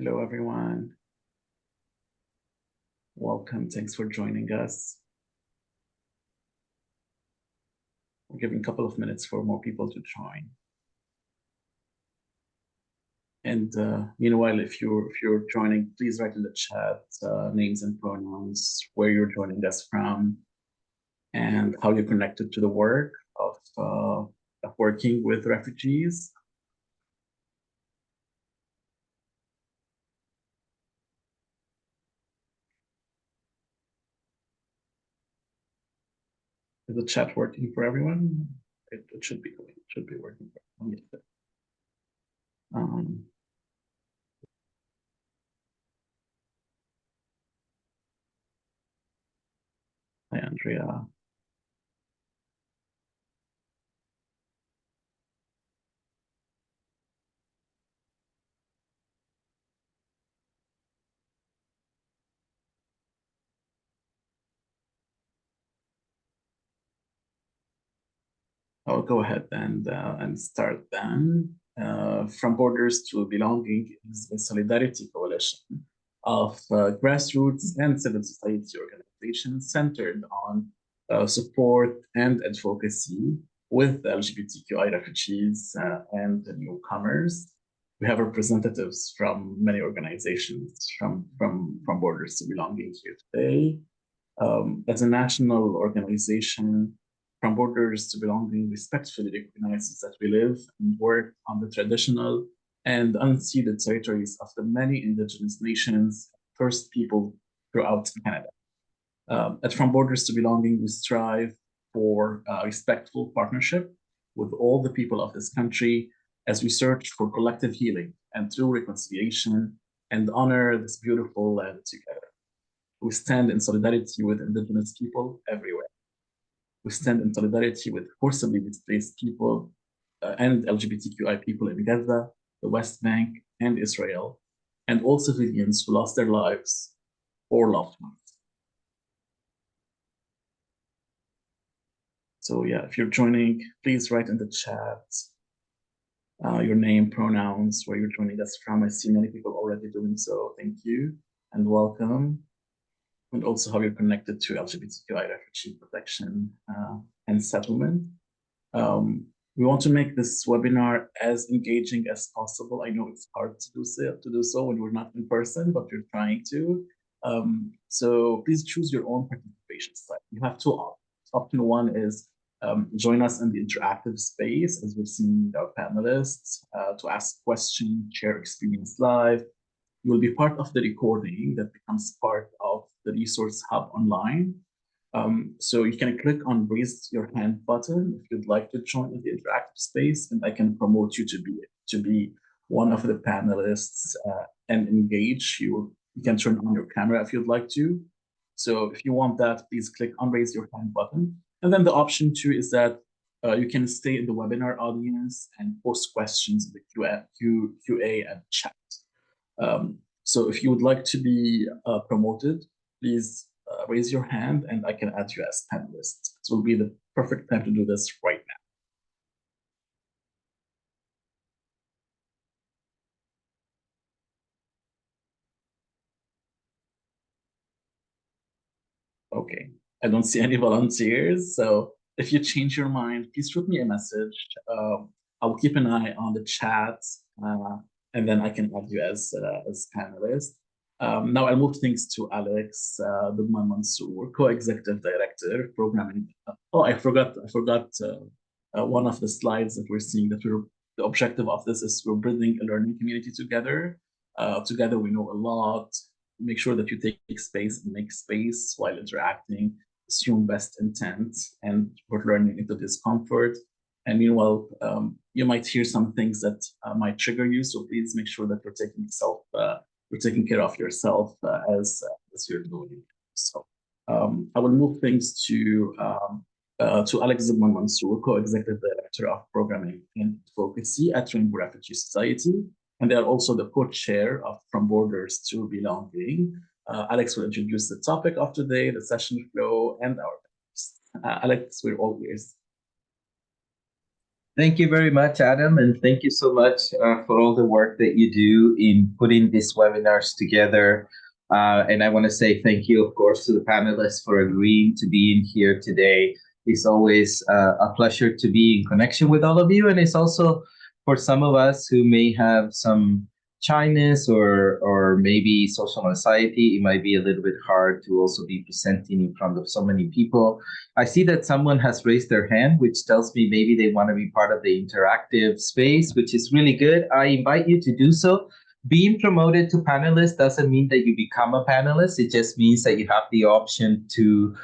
Hello, everyone. Welcome. Thanks for joining us. We're giving a couple of minutes for more people to join. And meanwhile, if you're joining, please write in the chat names and pronouns, where you're joining us from, and how you're connected to the work of working with refugees. Is the chat working for everyone? It should be. It should be working for everyone. Um, Hi, Andrea. I'll go ahead and start then. From Borders to Belonging is a solidarity coalition of grassroots and civil society organizations centered on support and advocacy with LGBTQI refugees and newcomers. We have representatives from many organizations from Borders to Belonging here today. As a national organization, From Borders to Belonging respectfully recognizes that we live and work on the traditional and unceded territories of the many Indigenous nations, First People throughout Canada. At From Borders to Belonging, we strive for respectful partnership with all the people of this country as we search for collective healing and true reconciliation and honor this beautiful land together. We stand in solidarity with Indigenous people everywhere. We stand in solidarity with forcibly displaced people and LGBTQI people in Gaza, the West Bank, and Israel, and all civilians who lost their lives or loved ones. So yeah, if you're joining, please write in the chat your name, pronouns, where you're joining us from. I see many people already doing so. Thank you and welcome. And also how you're connected to LGBTQI refugee protection and settlement. We want to make this webinar as engaging as possible. I know it's hard to do so when we're not in person, but we're trying to. So please choose your own participation style. You have two options. Option one is join us in the interactive space as we've seen our panelists to ask questions, share experience live. You will be part of the recording that becomes part of the resource hub online. So you can click on raise your hand button if you'd like to join in the interactive space, and I can promote you to be one of the panelists and engage. You can turn on your camera if you'd like to. So if you want that, please click on raise your hand button. And then the option two is that you can stay in the webinar audience and post questions in the QA and chat. So if you would like to be promoted, please raise your hand and I can add you as panelist. It will be the perfect time to do this right now. Okay, I don't see any volunteers. So if you change your mind, please shoot me a message. I will keep an eye on the chat and then I can add you as panelist. Now I'll move things to Alex Dugman Mansour, co-executive director, programming. Oh, I forgot one of the slides that we're seeing that the objective of this is we're building a learning community together. Together we know a lot. Make sure that you take space and make space while interacting. Assume best intent and put learning into discomfort. And meanwhile, you might hear some things that might trigger you. So please make sure that you're taking care of yourself as you're doing. So I will move things to Alex Zubman Mansour, co-executive director of programming and advocacy at Rainbow Refugee Society. And they are also the co-chair of From Borders to Belonging. Alex will introduce the topic of today, the session flow, and our panelists. Alex, we're all ears. Thank you very much, Adam, and thank you so much for all the work that you do in putting these webinars together. And I want to say thank you, of course, to the panelists for agreeing to be in here today. It's always a pleasure to be in connection with all of you, and it's also for some of us who may have some shyness or maybe social anxiety. It might be a little bit hard to also be presenting in front of so many people. I see that someone has raised their hand, which tells me maybe they want to be part of the interactive space, which is really good. I invite you to do so. Being promoted to panelist doesn't mean that you become a panelist. It just means that you have the option to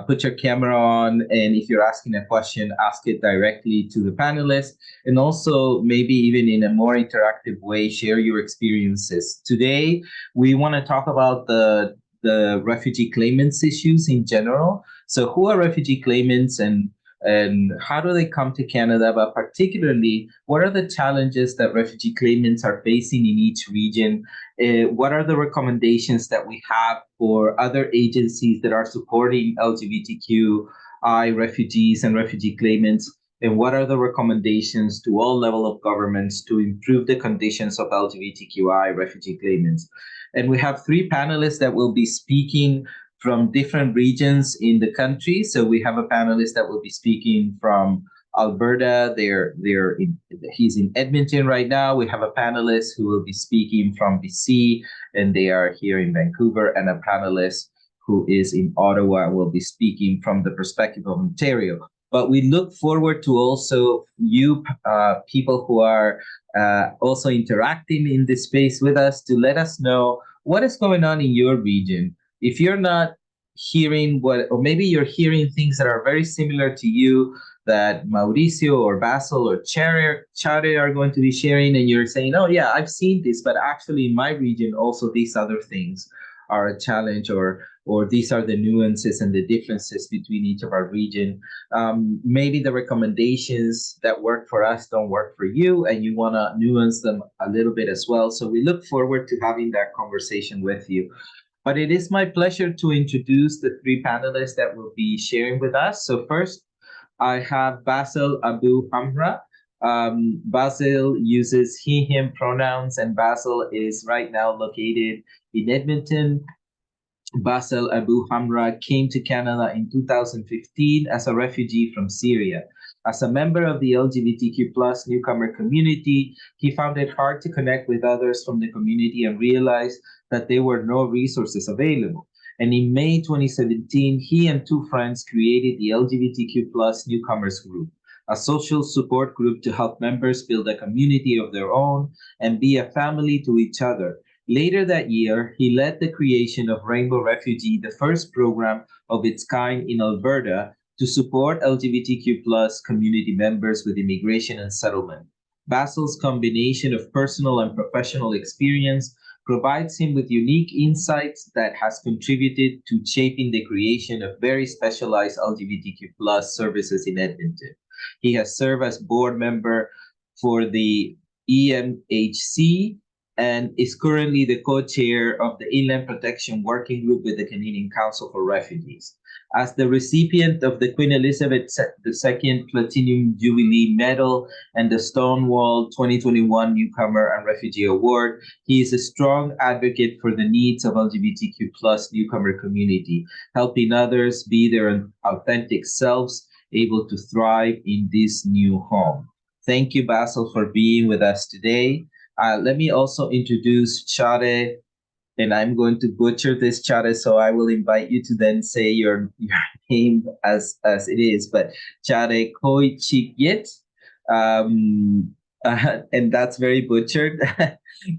put your camera on, and if you're asking a question, ask it directly to the panelist, and also maybe even in a more interactive way, share your experiences. Today, we want to talk about the refugee claimants issues in general. So who are refugee claimants and how do they come to Canada? But particularly, what are the challenges that refugee claimants are facing in each region? What are the recommendations that we have for other agencies that are supporting LGBTQI refugees and refugee claimants? And what are the recommendations to all level of governments to improve the conditions of LGBTQI refugee claimants? And we have three panelists that will be speaking from different regions in the country. So we have a panelist that will be speaking from Alberta. He's in Edmonton right now. We have a panelist who will be speaking from BC, and they are here in Vancouver, and a panelist who is in Ottawa and will be speaking from the perspective of Ontario. But we look forward to also you people who are also interacting in this space with us to let us know what is going on in your region. If you're not hearing what, or maybe you're hearing things that are very similar to you that Mauricio or Basil or Chare are going to be sharing, and you're saying, oh yeah, I've seen this, but actually in my region also these other things are a challenge, or these are the nuances and the differences between each of our region. Maybe the recommendations that work for us don't work for you, and you want to nuance them a little bit as well. So we look forward to having that conversation with you. But it is my pleasure to introduce the three panelists that will be sharing with us. So first, I have Basil Abu Hamra. Basil uses he, him pronouns, and Basil is right now located in Edmonton. Basil Abu Hamra came to Canada in 2015 as a refugee from Syria. As a member of the LGBTQ plus newcomer community, he found it hard to connect with others from the community and realized that there were no resources available. And in May 2017, he and two friends created the LGBTQ plus newcomers group, a social support group to help members build a community of their own and be a family to each other. Later that year, he led the creation of Rainbow Refugee, the first program of its kind in Alberta to support LGBTQ plus community members with immigration and settlement. Basil's combination of personal and professional experience provides him with unique insights that has contributed to shaping the creation of very specialized LGBTQ plus services in Edmonton. He has served as board member for the EMHC and is currently the co-chair of the Inland Protection Working Group with the Canadian Council for Refugees. As the recipient of the Queen Elizabeth II Platinum Jubilee Medal and the Stonewall 2021 Newcomer and Refugee Award, he is a strong advocate for the needs of LGBTQ plus newcomer community, helping others be their authentic selves, able to thrive in this new home. Thank you, Basil, for being with us today. Let me also introduce Chare, and I'm going to butcher this, Chare, so I will invite you to then say your name as it is. But Chare Koichigit, and that's very butchered.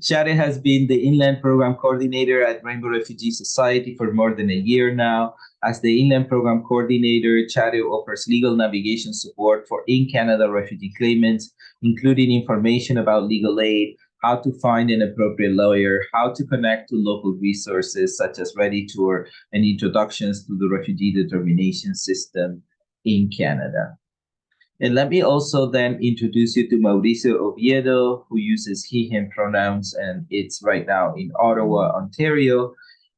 Chare has been the Inland Program Coordinator at Rainbow Refugee Society for more than a year now. As the Inland Program Coordinator, Chare offers legal navigation support for in-Canada refugee claimants, including information about legal aid, how to find an appropriate lawyer, how to connect to local resources such as Ready Tour, and introductions to the refugee determination system in Canada. And let me also then introduce you to Mauricio Oviedo, who uses he, him pronouns, and it's right now in Ottawa, Ontario.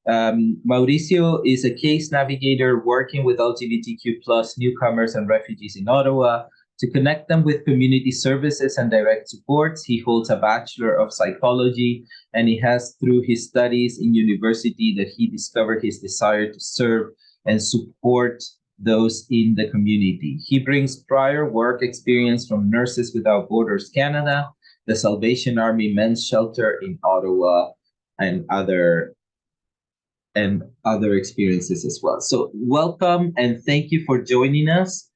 Mauricio is a case navigator working with LGBTQ plus newcomers and refugees in Ottawa. to connect them with community services and direct supports. He holds a Bachelor of Psychology, and he has, through his studies in university, that he discovered his desire to serve and support those in the community. He brings prior work experience from Nurses Without Borders Canada, the Salvation Army Men's Shelter in Ottawa, and other experiences as well. So welcome and thank you for joining us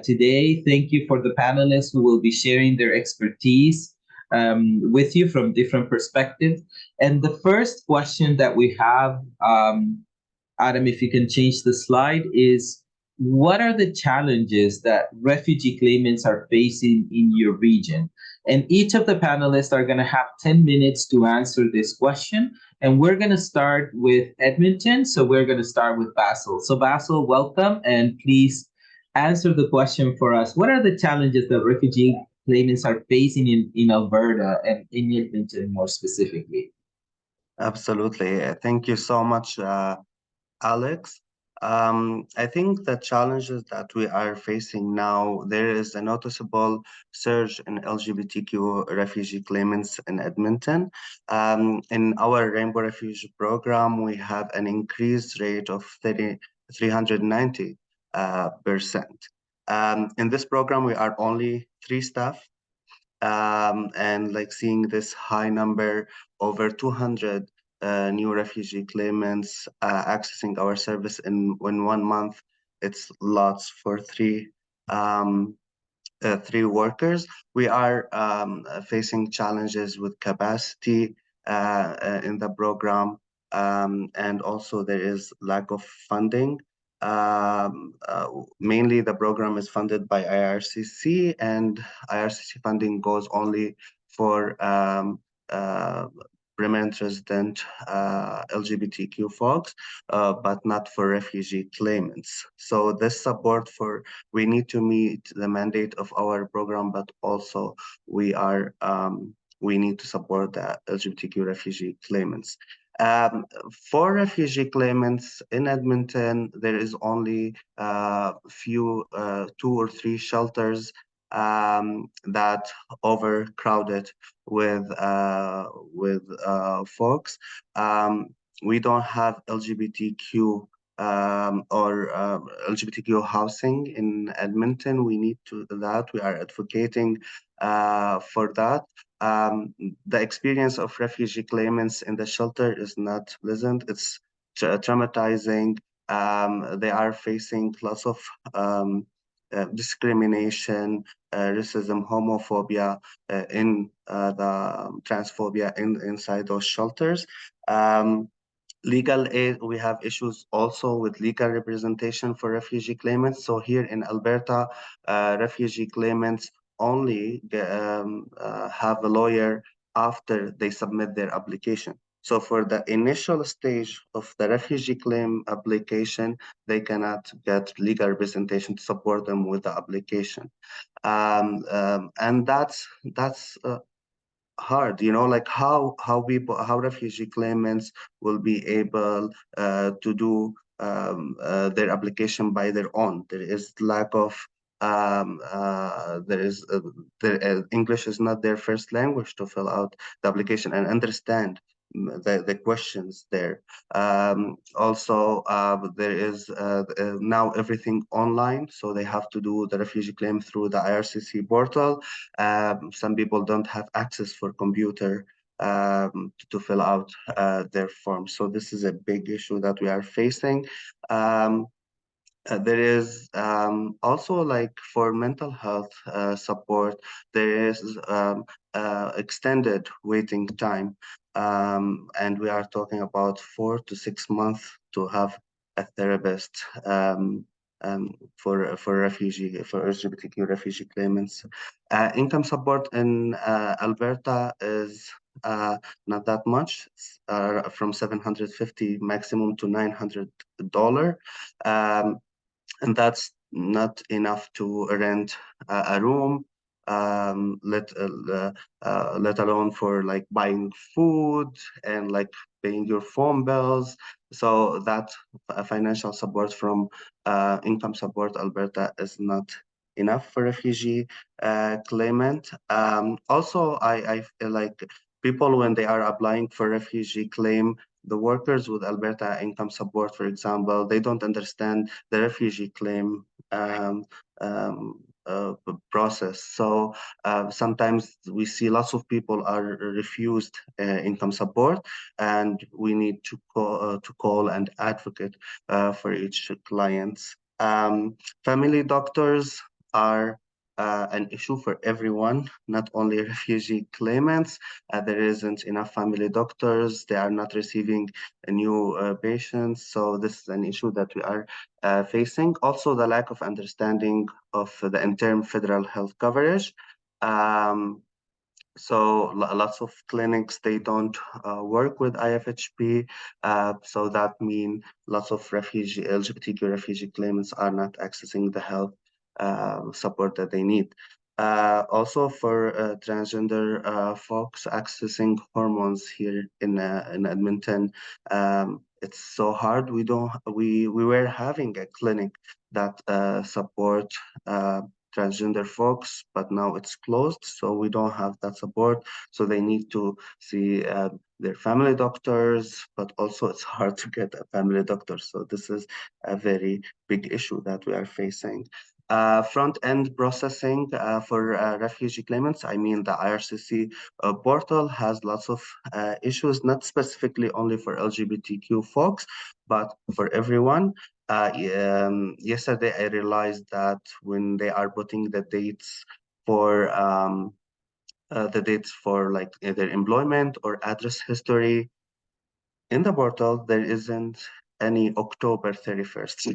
today. Thank you for the panelists who will be sharing their expertise with you from different perspectives. And the first question that we have, Adam, if you can change the slide, is what are the challenges that refugee claimants are facing in your region? And each of the panelists are going to have 10 minutes to answer this question. And we're going to start with Edmonton. So we're going to start with Basil. So, Basil, welcome. And please answer the question for us. What are the challenges that refugee claimants are facing in Alberta and in Edmonton more specifically? Absolutely. Thank you so much, Alex. I think the challenges that we are facing now, there is a noticeable surge in LGBTQ refugee claimants in Edmonton. In our Rainbow Refugee program, we have an increased rate of 390%. In this program, we are only 3 staff, and like seeing this high number, over 200 new refugee claimants accessing our service in 1 month. It's lots for 3 workers. We are facing challenges with capacity in the program, and also there is lack of funding. Mainly the program is funded by IRCC, and IRCC funding goes only for permanent resident LGBTQ folks, but not for refugee claimants. So this support we need to meet the mandate of our program, but also we need to support the LGBTQ refugee claimants. For refugee claimants in Edmonton, there is only few, 2 or 3 shelters that overcrowded with folks. We don't have LGBTQ or LGBTQ housing in Edmonton. We need that. We are advocating for that. The experience of refugee claimants in the shelter is not pleasant. It's traumatizing. They are facing lots of discrimination, racism, homophobia, in the transphobia inside those shelters. Legal aid, we have issues also with legal representation for refugee claimants. So here in Alberta, refugee claimants only have a lawyer after they submit their application. So for the initial stage of the refugee claim application, they cannot get legal representation to support them with the application. And that's hard, like how refugee claimants will be able to do their application by their own. There is lack of English is not their first language to fill out the application and understand the questions there. Also, there is now everything online, so they have to do the refugee claim through the IRCC portal. Some people don't have access for computer to fill out their forms. So this is a big issue that we are facing. There is also, like, for mental health support, there is extended waiting time. And we are talking about 4 to 6 months to have a therapist for LGBTQ refugee claimants. Income support in Alberta is not that much, from $750 maximum to $900. And that's not enough to rent a room, let alone for like buying food and like paying your phone bills. So that financial support from Income Support Alberta is not enough for refugee claimant. Also, I feel like people, when they are applying for refugee claim, the workers with Alberta Income Support, for example, they don't understand the refugee claim um, um, process. So sometimes we see lots of people are refused income support, and we need to call and advocate for each clients. Family doctors are an issue for everyone, not only refugee claimants. There isn't enough family doctors. They are not receiving new patients. So this is an issue that we are facing. Also, the lack of understanding of the interim federal health coverage. Um, so lots of clinics, they don't work with IFHP. So that means lots of LGBTQ refugee claimants are not accessing the health support that they need. Also for transgender folks accessing hormones here in Edmonton, it's so hard. We were having a clinic that support transgender folks, but now it's closed, so we don't have that support. So they need to see their family doctors, but also it's hard to get a family doctor. So this is a very big issue that we are facing. Front-end processing for refugee claimants, I mean the IRCC portal has lots of issues, not specifically only for LGBTQ folks, but for everyone. Yesterday, I realized that when they are putting the dates for like their employment or address history in the portal, there isn't any October 31st.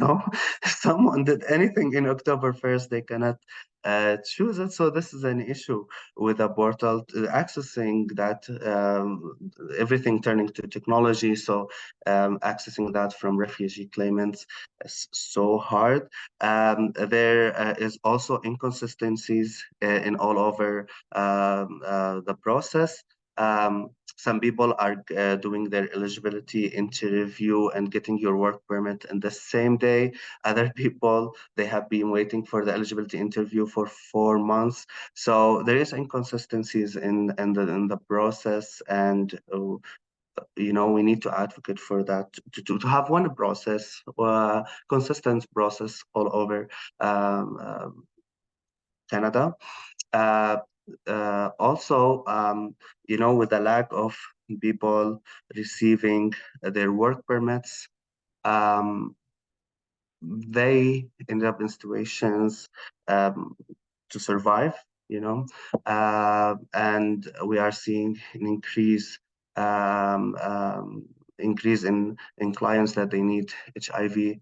If someone did anything in October 1st, they cannot choose it. So this is an issue with the portal accessing that, everything turning to technology. So accessing that from refugee claimants is so hard. There is also inconsistencies in all over the process. Some people are doing their eligibility interview and getting your work permit in the same day. Other people, they have been waiting for the eligibility interview for 4 months. So there is inconsistencies in the process, and we need to advocate for that to have one process, consistent process all over Canada. Uh, Also, with the lack of people receiving their work permits, um, they end up in situations to survive, and we are seeing an um, um, increase in clients that they need HIV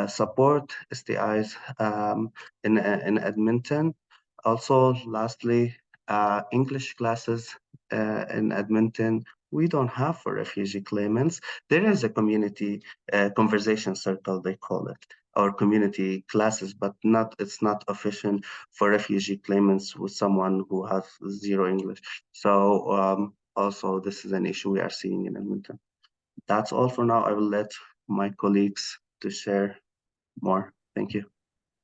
support, STIs in Edmonton. Also, lastly, English classes in Edmonton, we don't have for refugee claimants. There is a community conversation circle, they call it, or community classes, but it's not efficient for refugee claimants with someone who has zero English. So also, this is an issue we are seeing in Edmonton. That's all for now. I will let my colleagues to share more. Thank you.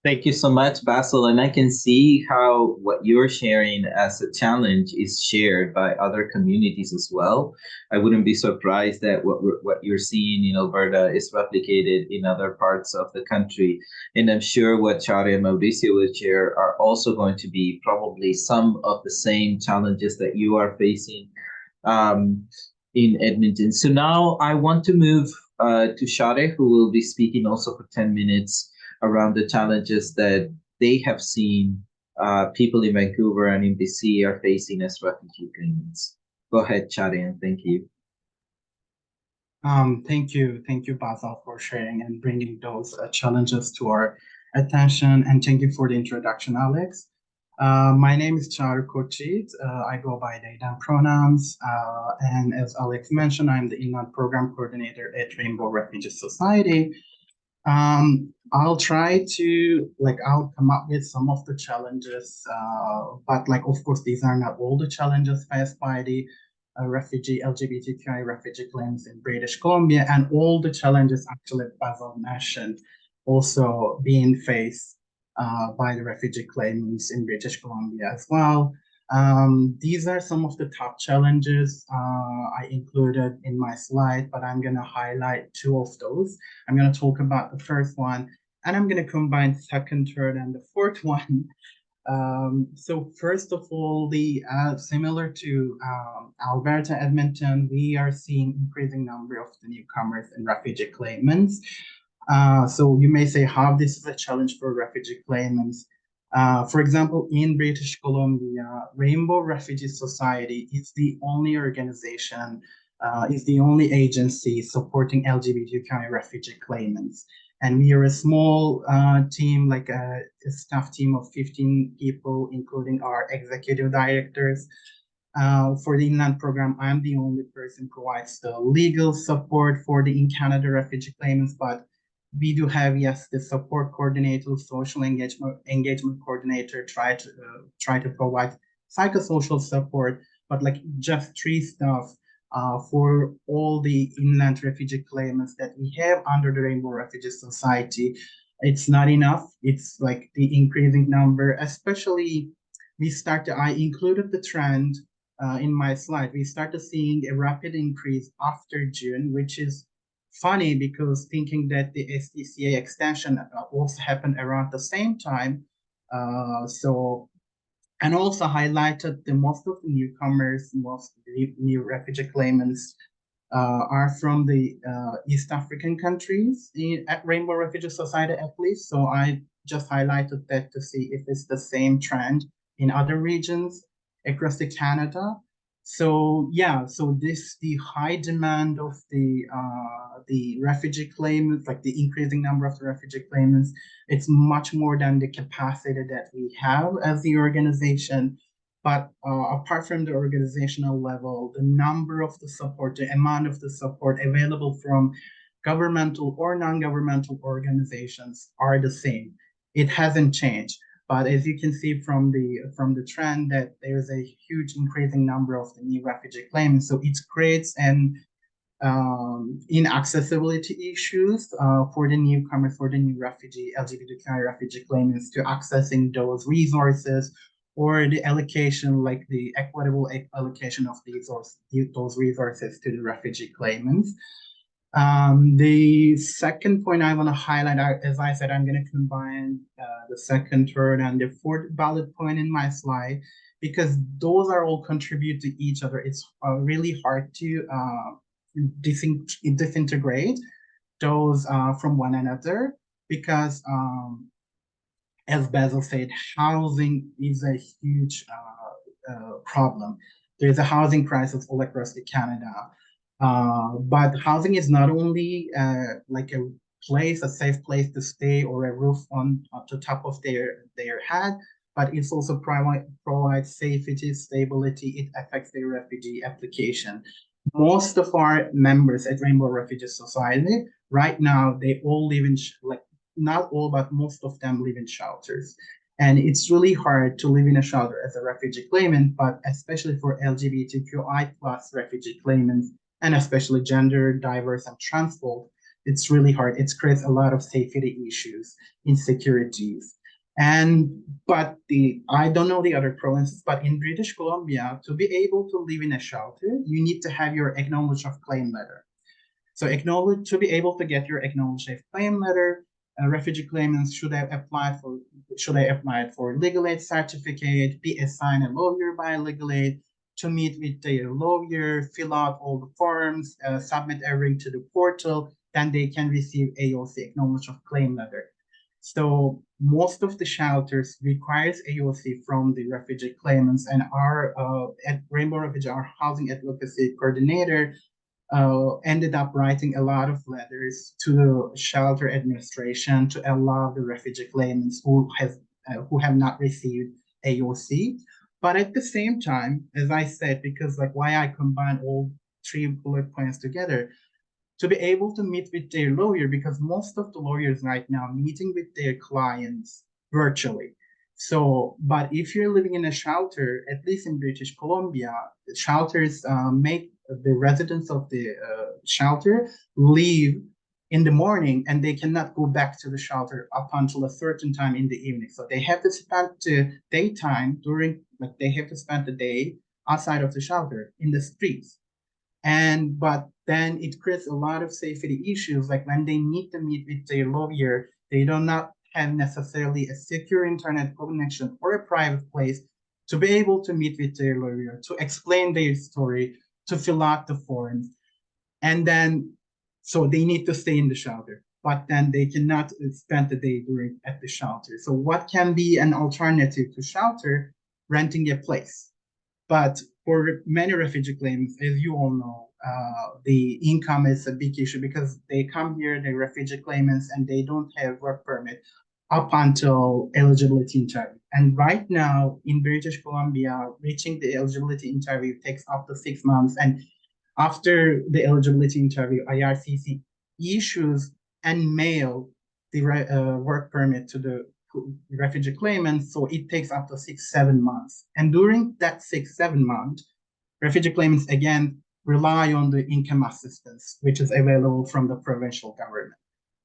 Thank you so much, Basil. And I can see how what you're sharing as a challenge is shared by other communities as well. I wouldn't be surprised that what you're seeing in Alberta is replicated in other parts of the country. And I'm sure what Chari and Mauricio will share are also going to be probably some of the same challenges that you are facing in Edmonton. So now I want to move to Shade, who will be speaking also for 10 minutes around the challenges that they have seen people in Vancouver and in BC are facing as refugee claimants. Go ahead, Shade, and thank you. Thank you, Basil, for sharing and bringing those challenges to our attention. And thank you for the introduction, Alex. My name is Char Kochit. I go by they, them pronouns. And as Alex mentioned, I'm the Inland Program Coordinator at Rainbow Refugee Society. I'll try to, I'll come up with some of the challenges, but of course, these are not all the challenges faced by the LGBTQI refugee claims in British Columbia, and all the challenges actually Basil mentioned also being faced by the refugee claimants in British Columbia as well. These are some of the top challenges I included in my slide, but I'm going to highlight two of those. I'm going to talk about the first one, and I'm going to combine second, third, and the fourth one. So first of all, similar to Alberta, Edmonton, we are seeing increasing number of the newcomers and refugee claimants. So you may say how this is a challenge for refugee claimants. For example, in British Columbia, Rainbow Refugee Society is the only organization, is the only agency supporting LGBTQI refugee claimants. And we are a small team, like a staff team of 15 people, including our executive directors. For the inland program, I'm the only person who provides the legal support for the in Canada refugee claimants, but we do have, yes, the support coordinator, social engagement coordinator, try to provide psychosocial support, but like just three staff for all the inland refugee claimants that we have under the Rainbow Refugee Society. It's not enough. It's like the increasing number, especially I included the trend in my slide. We started seeing a rapid increase after June, which is funny because thinking that the SDCA extension also happened around the same time. And also highlighted the most of the newcomers, most of the new refugee claimants are from the East African countries at Rainbow Refugee Society at least. So I just highlighted that to see if it's the same trend in other regions across the Canada. So yeah, so the high demand of the refugee claimants, like the increasing number of the refugee claimants, it's much more than the capacity that we have as the organization. But apart from the organizational level, the number of the support, the amount of the support available from governmental or non-governmental organizations are the same. It hasn't changed. But as you can see from the trend that there's a huge increasing number of the new refugee claimants, so it creates an inaccessibility issues for the newcomers, for the new LGBTQI refugee claimants to accessing those resources or the allocation, like the equitable allocation of those resources to the refugee claimants. The second point I want to highlight, as I said, I'm going to combine the second, third, and the fourth bullet point in my slide because those are all contribute to each other. It's really hard to disintegrate those from one another because, as Basil said, housing is a huge problem. There's a housing crisis all across the Canada. But housing is not only like a safe place to stay or a roof on the top of their head, but it's also provides safety, stability. It affects their refugee application. Most of our members at Rainbow Refugee Society right now, they all live in like not all, but most of them live in shelters. And it's really hard to live in a shelter as a refugee claimant, but especially for LGBTQI plus refugee claimants, and especially gender diverse and trans folk, it's really hard. It creates a lot of safety issues, insecurities. But I don't know the other provinces, but in British Columbia, to be able to live in a shelter, you need to have your acknowledgement of claim letter. So to be able to get your acknowledgement of claim letter, refugee claimants should apply for legal aid certificate, be assigned a lawyer by legal aid, to meet with their lawyer, fill out all the forms, submit everything to the portal, then they can receive AOC, acknowledgement of claim letter. So most of the shelters requires AOC from the refugee claimants, and our at Rainbow Refugee, our housing advocacy coordinator ended up writing a lot of letters to the shelter administration to allow the refugee claimants who have not received AOC. But at the same time, as I said, because like why I combine all three bullet points together, to be able to meet with their lawyer, because most of the lawyers right now meeting with their clients virtually. So, but if you're living in a shelter, at least in British Columbia, shelters make the residents of the shelter live in the morning, and they cannot go back to the shelter up until a certain time in the evening. So they have to spend the daytime during, like they have to spend the day outside of the shelter in the streets. And but then it creates a lot of safety issues, like when they need to meet with their lawyer, they do not have necessarily a secure internet connection or a private place to be able to meet with their lawyer, to explain their story, to fill out the forms. And then so they need to stay in the shelter, but then they cannot spend the day during at the shelter. So what can be an alternative to shelter? Renting a place. But for many refugee claimants, as you all know, the income is a big issue because they come here, they're refugee claimants, and they don't have work permit up until eligibility interview. And right now in British Columbia, reaching the eligibility interview takes up to 6 months. And after the eligibility interview, IRCC issues and mail the work permit to the refugee claimants, so it takes up to 6-7 months. And during that 6-7 months, refugee claimants again rely on the income assistance, which is available from the provincial government.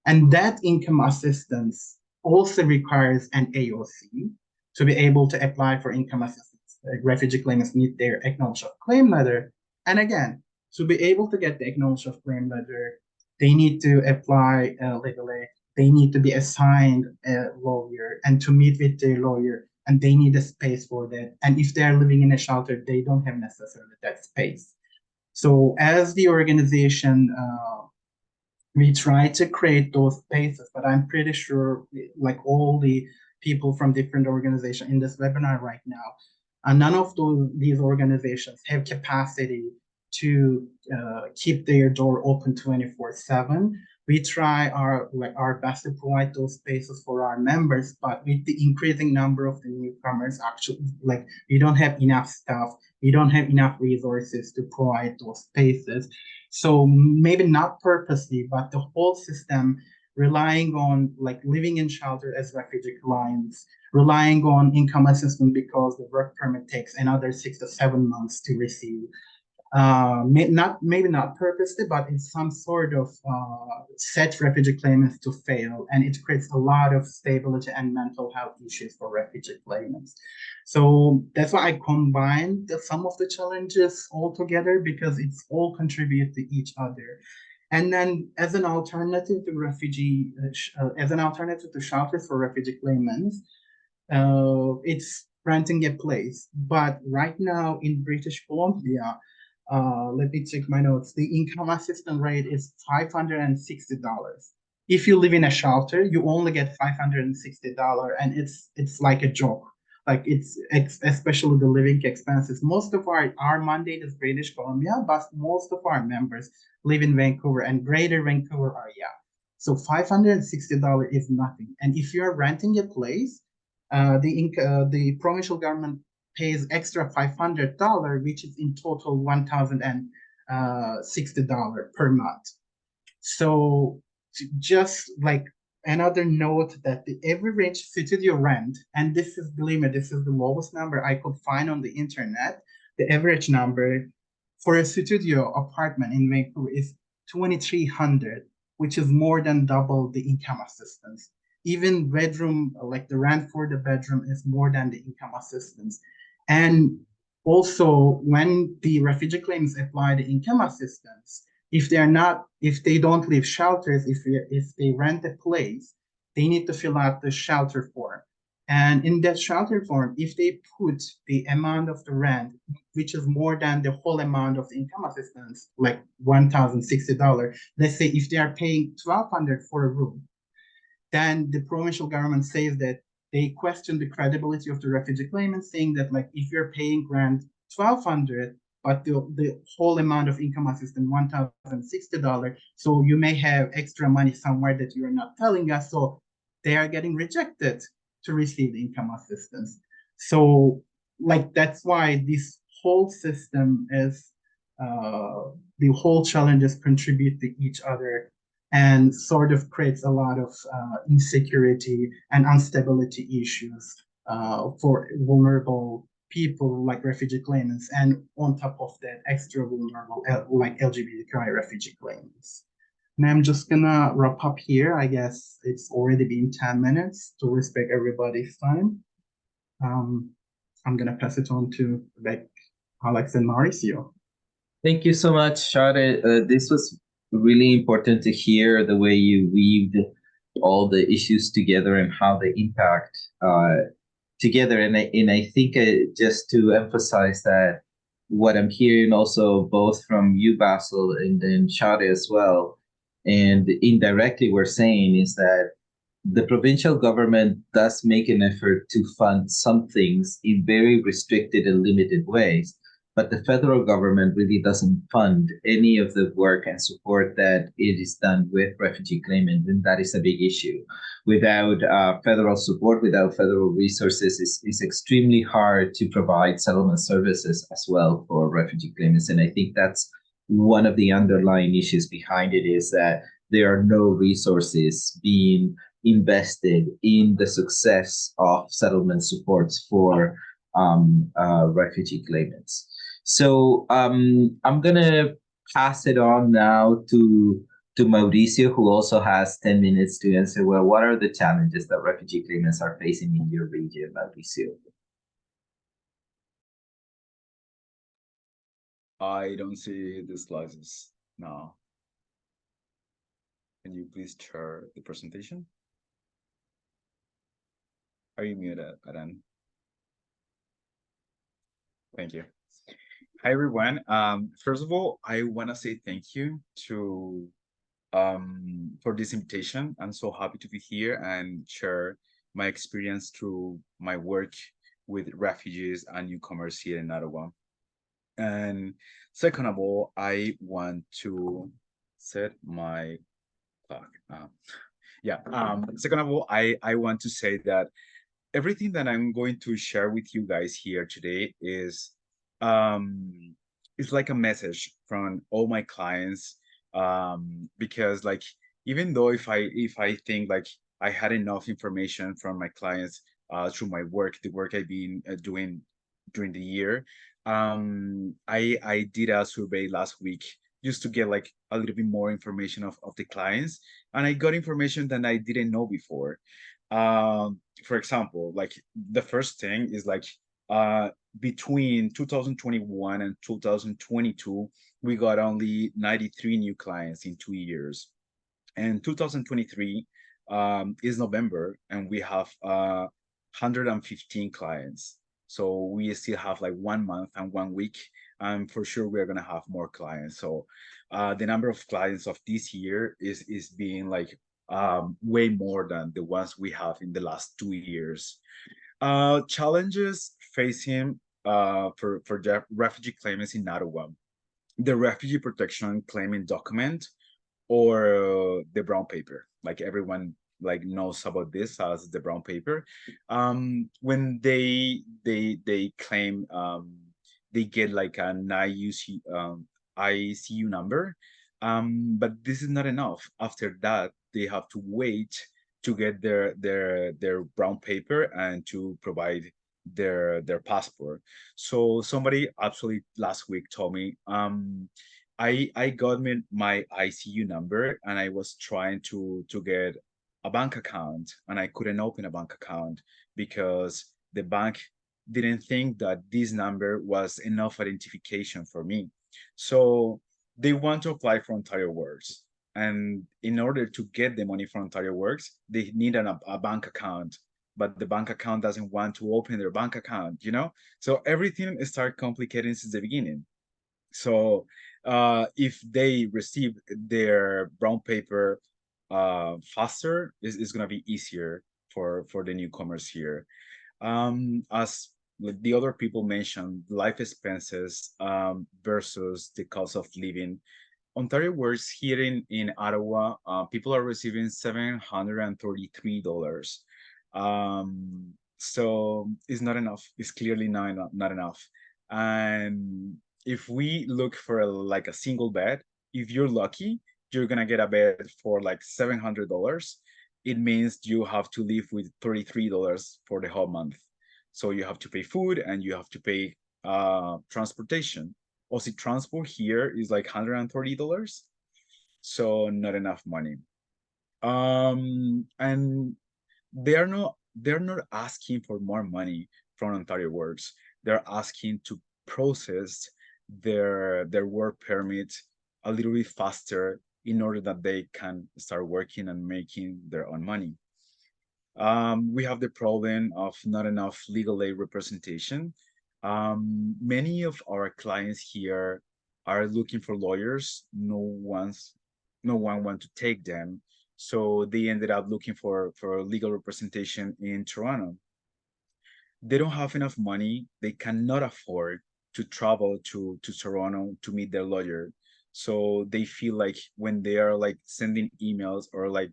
And that income assistance also requires an AOC to be able to apply for income assistance. Refugee claimants need their acknowledgement of claim letter. And again, to be able to get the acknowledgement of claim letter, they need to apply legally. They need to be assigned a lawyer and to meet with their lawyer, and they need a space for that. And if they are living in a shelter, they don't have necessarily that space. So as the organization, we try to create those spaces, but I'm pretty sure like all the people from different organizations in this webinar right now, none of these organizations have capacity to keep their door open 24/7. We try our best to provide those spaces for our members, but with the increasing number of the newcomers, actually, like we don't have enough staff, we don't have enough resources to provide those spaces. So maybe not purposely, but the whole system relying on like living in shelter as refugee clients, relying on income assistance because the work permit takes another 6 to 7 months to receive. Maybe not purposely, but it's some sort of set refugee claimants to fail, and it creates a lot of stability and mental health issues for refugee claimants. So that's why I combined some of the challenges all together because it's all contribute to each other. And then as an alternative to as an alternative to shelters for refugee claimants, it's renting a place. But right now in British Columbia, let me check my notes. The income assistance rate is $560. If you live in a shelter, you only get $560, and it's like a joke. Like it's especially the living expenses. Most of our mandate is British Columbia, but most of our members live in Vancouver and Greater Vancouver area. So $560 is nothing. And if you're renting a place, the provincial government pays extra $500, which is in total $1,060 per month. So just like another note that the average studio rent, and this is, believe me, this is the lowest number I could find on the internet. The average number for a studio apartment in Vancouver is $2,300, which is more than double the income assistance. Even bedroom, like the rent for the bedroom is more than the income assistance. And also when the refugee claims apply the income assistance, if they don't leave shelters, if they rent a place, they need to fill out the shelter form. And in that shelter form, if they put the amount of the rent, which is more than the whole amount of the income assistance, like $1,060, let's say if they are paying $1,200 for a room, then the provincial government says that they question the credibility of the refugee claimant, saying that like if you're paying grant $1,200, but the whole amount of income assistance $1,060, so you may have extra money somewhere that you're not telling us. So they are getting rejected to receive the income assistance. So like that's why this whole system is the whole challenges contribute to each other and sort of creates a lot of insecurity and instability issues for vulnerable people like refugee claimants, and on top of that, extra vulnerable like LGBTQI refugee claimants. And I'm just gonna wrap up here. I guess it's already been 10 minutes to respect everybody's time. I'm gonna pass it on to Alex and Mauricio. Thank you so much, Shade. This was really important to hear the way you weaved all the issues together and how they impact together. And I think just to emphasize that what I'm hearing also both from you, Basil, and then Shade as well, and indirectly we're saying is that the provincial government does make an effort to fund some things in very restricted and limited ways, but the federal government really doesn't fund any of the work and support that it is done with refugee claimants, and that is a big issue. Without federal support, without federal resources, it's extremely hard to provide settlement services as well for refugee claimants, and I think that's one of the underlying issues behind it is that there are no resources being invested in the success of settlement supports for refugee claimants. So I'm gonna pass it on now to Mauricio, who also has 10 minutes to answer. Well, what are the challenges that refugee claimants are facing in your region, Mauricio? I don't see the slides now. Can you please share the presentation? Are you muted, Aran? Thank you. Hi, everyone. First of all, I want to say thank you to for this invitation. I'm so happy to be here and share my experience through my work with refugees and newcomers here in Ottawa. And second of all, I want to set my clock. Yeah. Second of all, I want to say that everything that I'm going to share with you guys here today um is like a message from all my clients, because like even though if I think like I had enough information from my clients through my work, the work I've been doing during the year, I did a survey last week just to get like a little bit more information of the clients, and I got information that I didn't know before. For example, like the first thing is like uh between 2021 and 2022, we got only 93 new clients in 2 years. And 2023 is November, and we have 115 clients. So we still have like 1 month and 1 week, and for sure we're gonna have more clients. So the number of clients of this year is being like way more than the ones we have in the last 2 years. Challenges facing for the refugee claimants in Ottawa: the refugee protection claiming document, or the brown paper. Like everyone like knows about this as the brown paper. When they claim, they get like an ICU number, but this is not enough. After that, they have to wait to get their brown paper and to provide their passport. So somebody actually last week told me, I got my ICU number, and I was trying to get a bank account, and I couldn't open a bank account because the bank didn't think that this number was enough identification for me. So they want to apply for Ontario Works. And in order to get the money from Ontario Works, they need a bank account, but the bank account doesn't want to open their bank account, you know? So everything started complicating since the beginning. So if they receive their brown paper faster, it's gonna be easier for the newcomers here. As like the other people mentioned, life expenses versus the cost of living. Ontario Works here in Ottawa, people are receiving $733. So it's not enough. It's clearly not enough. And if we look for like a single bed, if you're lucky, you're gonna get a bed for like $700. It means you have to live with $33 for the whole month. So you have to pay food and you have to pay transportation. Also, transport here is like $130. so not enough money. And they're not asking for more money from Ontario Works. They're asking to process their work permit a little bit faster in order that they can start working and making their own money. We have the problem of not enough legal aid representation. Many of our clients here are looking for lawyers. No one want to take them, so they ended up looking for legal representation in Toronto. They don't have enough money. They cannot afford to travel to Toronto to meet their lawyer. So they feel like when they are like sending emails or like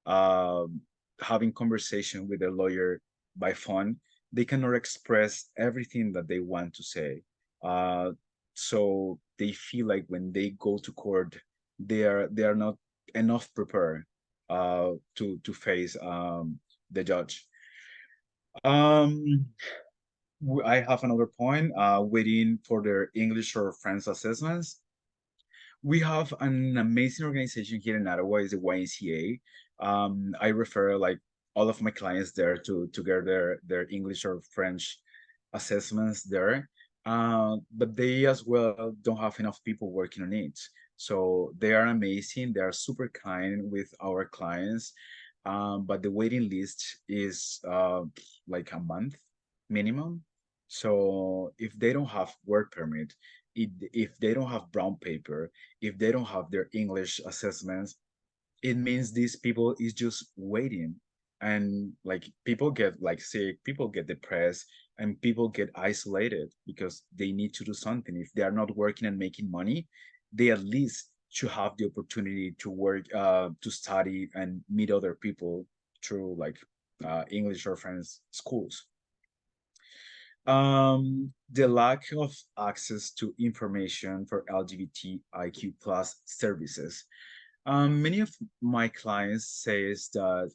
um, having conversation with their lawyer by phone, they cannot express everything that they want to say. Uh, so they feel like when they go to court, they are not enough prepared to face the judge. Um, I have another point, waiting for their English or French assessments. We have an amazing organization here in Ottawa, is the YNCA. I refer like all of my clients there to get their English or French assessments there. But they as well don't have enough people working on it. So they are amazing. They are super kind with our clients. But the waiting list is like a month minimum. So if they don't have work permit, if they don't have brown paper, if they don't have their English assessments, it means these people is just waiting. And like people get like sick, people get depressed, and people get isolated because they need to do something. If they are not working and making money, they at least should have the opportunity to work, to study and meet other people through like English or French schools. The lack of access to information for LGBTIQ plus services. Many of my clients says that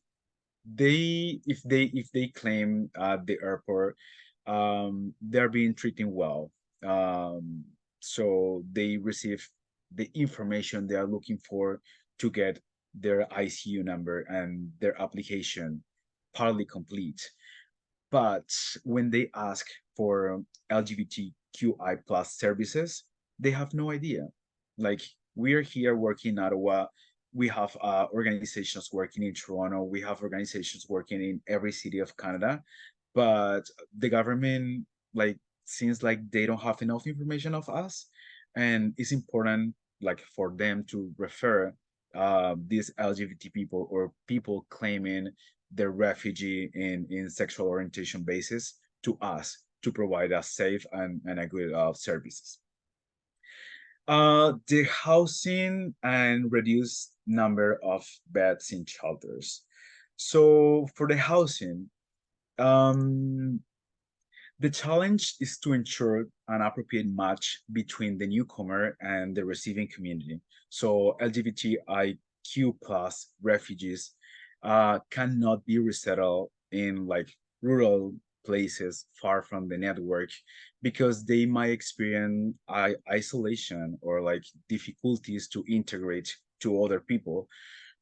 if they claim at the airport, they're being treated well. So they receive the information they are looking for to get their ICU number and their application partly complete. But when they ask for LGBTQI plus services, they have no idea. Like we're here working in Ottawa, we have organizations working in Toronto, we have organizations working in every city of Canada, but the government like seems like they don't have enough information of us, and it's important like for them to refer these LGBT people or people claiming the refugee in sexual orientation basis to us to provide us safe and a good services. The housing and reduced number of beds in shelters. So for the housing, um, the challenge is to ensure an appropriate match between the newcomer and the receiving community. So LGBTIQ plus refugees cannot be resettled in like rural places far from the network because they might experience isolation or like difficulties to integrate to other people.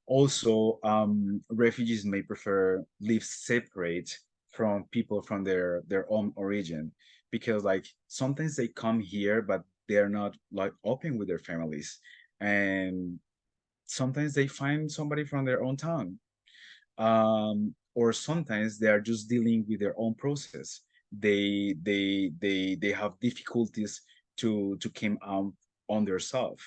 Also, refugees may prefer live separate from people from their own origin because like sometimes they come here but they're not like open with their families, and sometimes they find somebody from their own town, or sometimes they are just dealing with their own process. They have difficulties to come out on their self.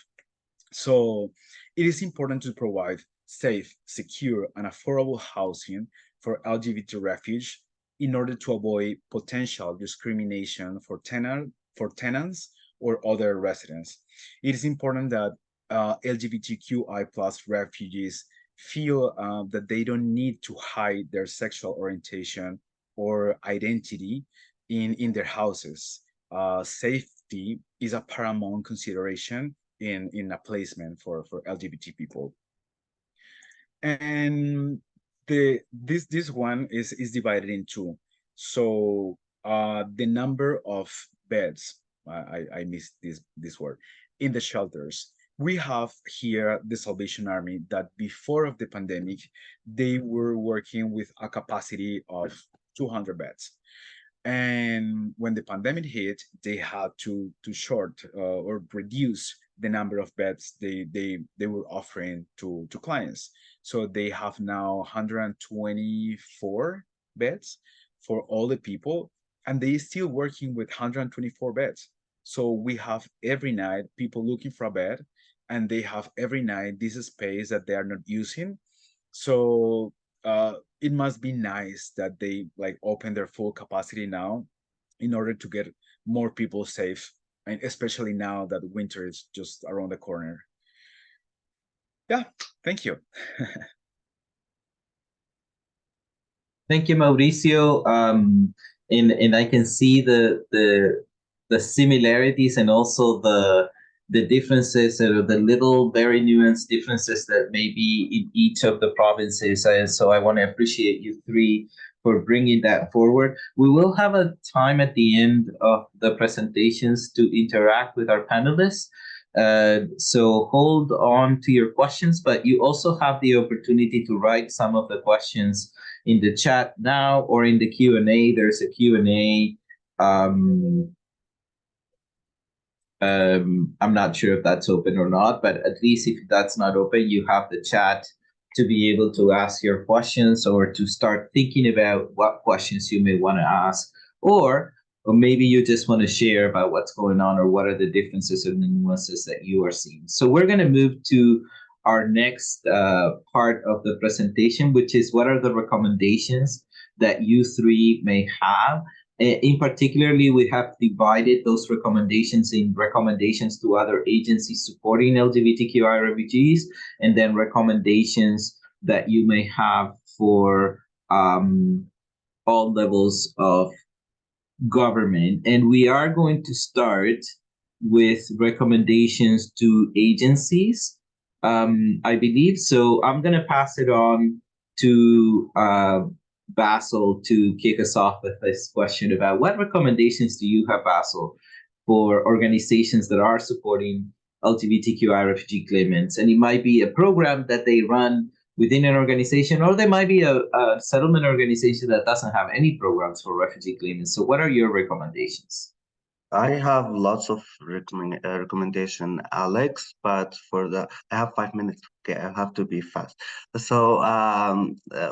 So it is important to provide safe, secure, and affordable housing for LGBT refuge in order to avoid potential discrimination for tenants or other residents. It is important that LGBTQI plus refugees feel that they don't need to hide their sexual orientation or identity in their houses. Safety is a paramount consideration in a placement for LGBT people. And this one is divided in two. So the number of beds, I missed this word, in the shelters. we have here the Salvation Army that before of the pandemic, they were working with a capacity of 200 beds. And when the pandemic hit, they had to short or reduce the number of beds they were offering to clients. So they have now 124 beds for all the people, and they still working with 124 beds. So we have every night people looking for a bed, and they have every night this space that they are not using. So it must be nice that they like open their full capacity now in order to get more people safe, and especially now that winter is just around the corner. Yeah, thank you. Thank you, Mauricio. And I can see the similarities and also the differences or the little very nuanced differences that may be in each of the provinces. And so I want to appreciate you three for bringing that forward. We will have a time at the end of the presentations to interact with our panelists. So hold on to your questions, but you also have the opportunity to write some of the questions in the chat now or in the Q&A. There's a Q&A. I'm not sure if that's open or not, but at least if that's not open, you have the chat to be able to ask your questions or to start thinking about what questions you may want to ask, or maybe you just want to share about what's going on or what are the differences and the nuances that you are seeing. So we're going to move to our next part of the presentation, which is what are the recommendations that you three may have. In particularly, we have divided those recommendations in recommendations to other agencies supporting LGBTQI refugees, and then recommendations that you may have for all levels of government. And we are going to start with recommendations to agencies, I believe. So I'm going to pass it on to Basil to kick us off with this question about what recommendations do you have, Basil, for organizations that are supporting LGBTQI refugee claimants? And it might be a program that they run within an organization, or there might be a settlement organization that doesn't have any programs for refugee claimants. So what are your recommendations? I have lots of recommendation, Alex, but I have 5 minutes. Okay, I have to be fast. So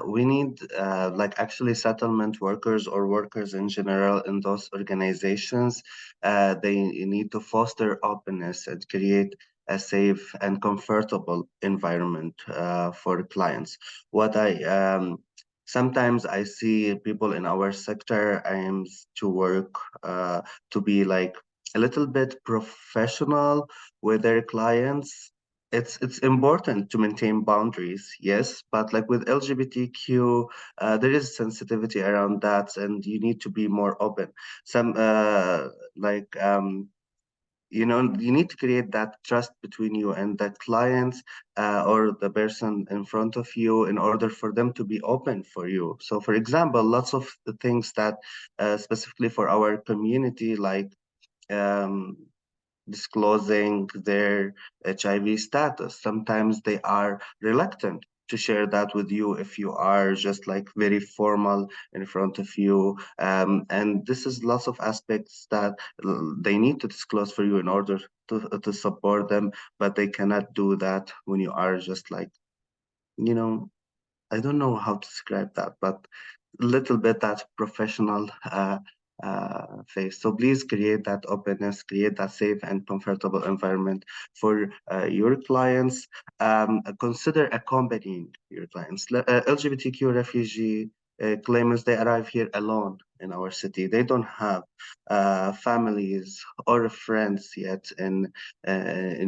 we need like actually settlement workers or workers in general in those organizations. They need to foster openness and create a safe and comfortable environment for clients. What I Sometimes I see people in our sector aims to work to be like a little bit professional with their clients. It's important to maintain boundaries, yes, but like with LGBTQ, there is sensitivity around that, and you need to be more open. Some like you need to create that trust between you and that client or the person in front of you in order for them to be open for you. So for example, lots of the things that specifically for our community, like um, disclosing their HIV status. Sometimes they are reluctant to share that with you if you are just like very formal in front of you. And this is lots of aspects that they need to disclose for you in order to support them, but they cannot do that when you are just like, you know, I don't know how to describe that, but a little bit that professional face. So please create that openness, create that safe and comfortable environment for your clients. Consider accompanying your clients. LGBTQ refugee claimants, they arrive here alone in our city. They don't have families or friends yet in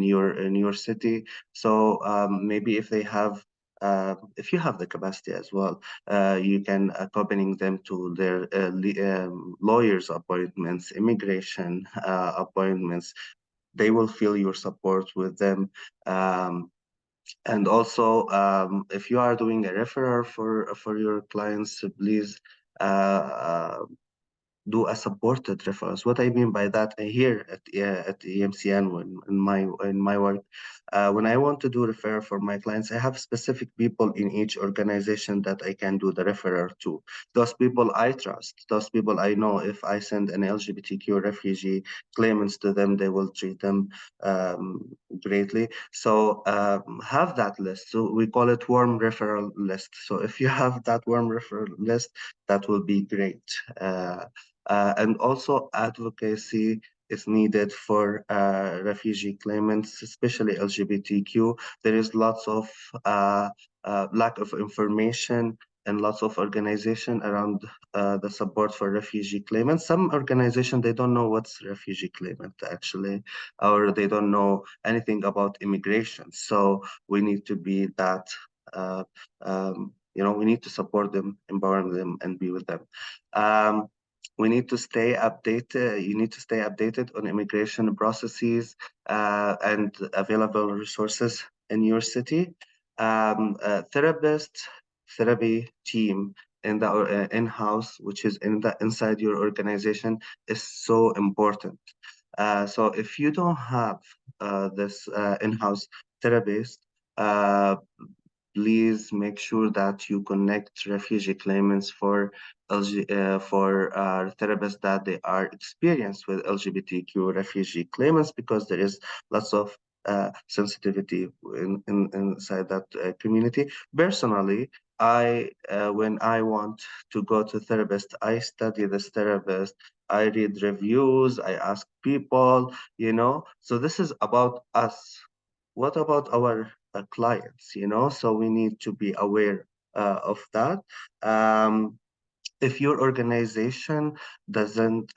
your city. So maybe if you have the capacity as well, you can accompany them to their lawyers' appointments, immigration appointments. They will feel your support with them. And also, if you are doing a referral for your clients, please do a supported referrals. What I mean by that, here at EMCN, in my work, when I want to do referral for my clients, I have specific people in each organization that I can do the referral to. Those people I trust, those people I know if I send an LGBTQ refugee claimants to them, they will treat them greatly. So have that list. So we call it warm referral list. So if you have that warm referral list, that will be great. And also advocacy is needed for refugee claimants, especially LGBTQ. There is lots of lack of information and lots of organization around the support for refugee claimants. Some organization, they don't know what's refugee claimant actually, or they don't know anything about immigration. So we need to be that, we need to support them, empower them, and be with them. We need to stay updated. You need to stay updated on immigration processes and available resources in your city. Therapy team in the in-house, which is inside your organization, is so important. So if you don't have this in-house therapist, please make sure that you connect refugee claimants for therapists that they are experienced with LGBTQ refugee claimants, because there is lots of sensitivity inside that community. Personally, when I want to go to therapist, I study this therapist, I read reviews, I ask people, so this is about us. What about our clients, so we need to be aware of that. If your organization doesn't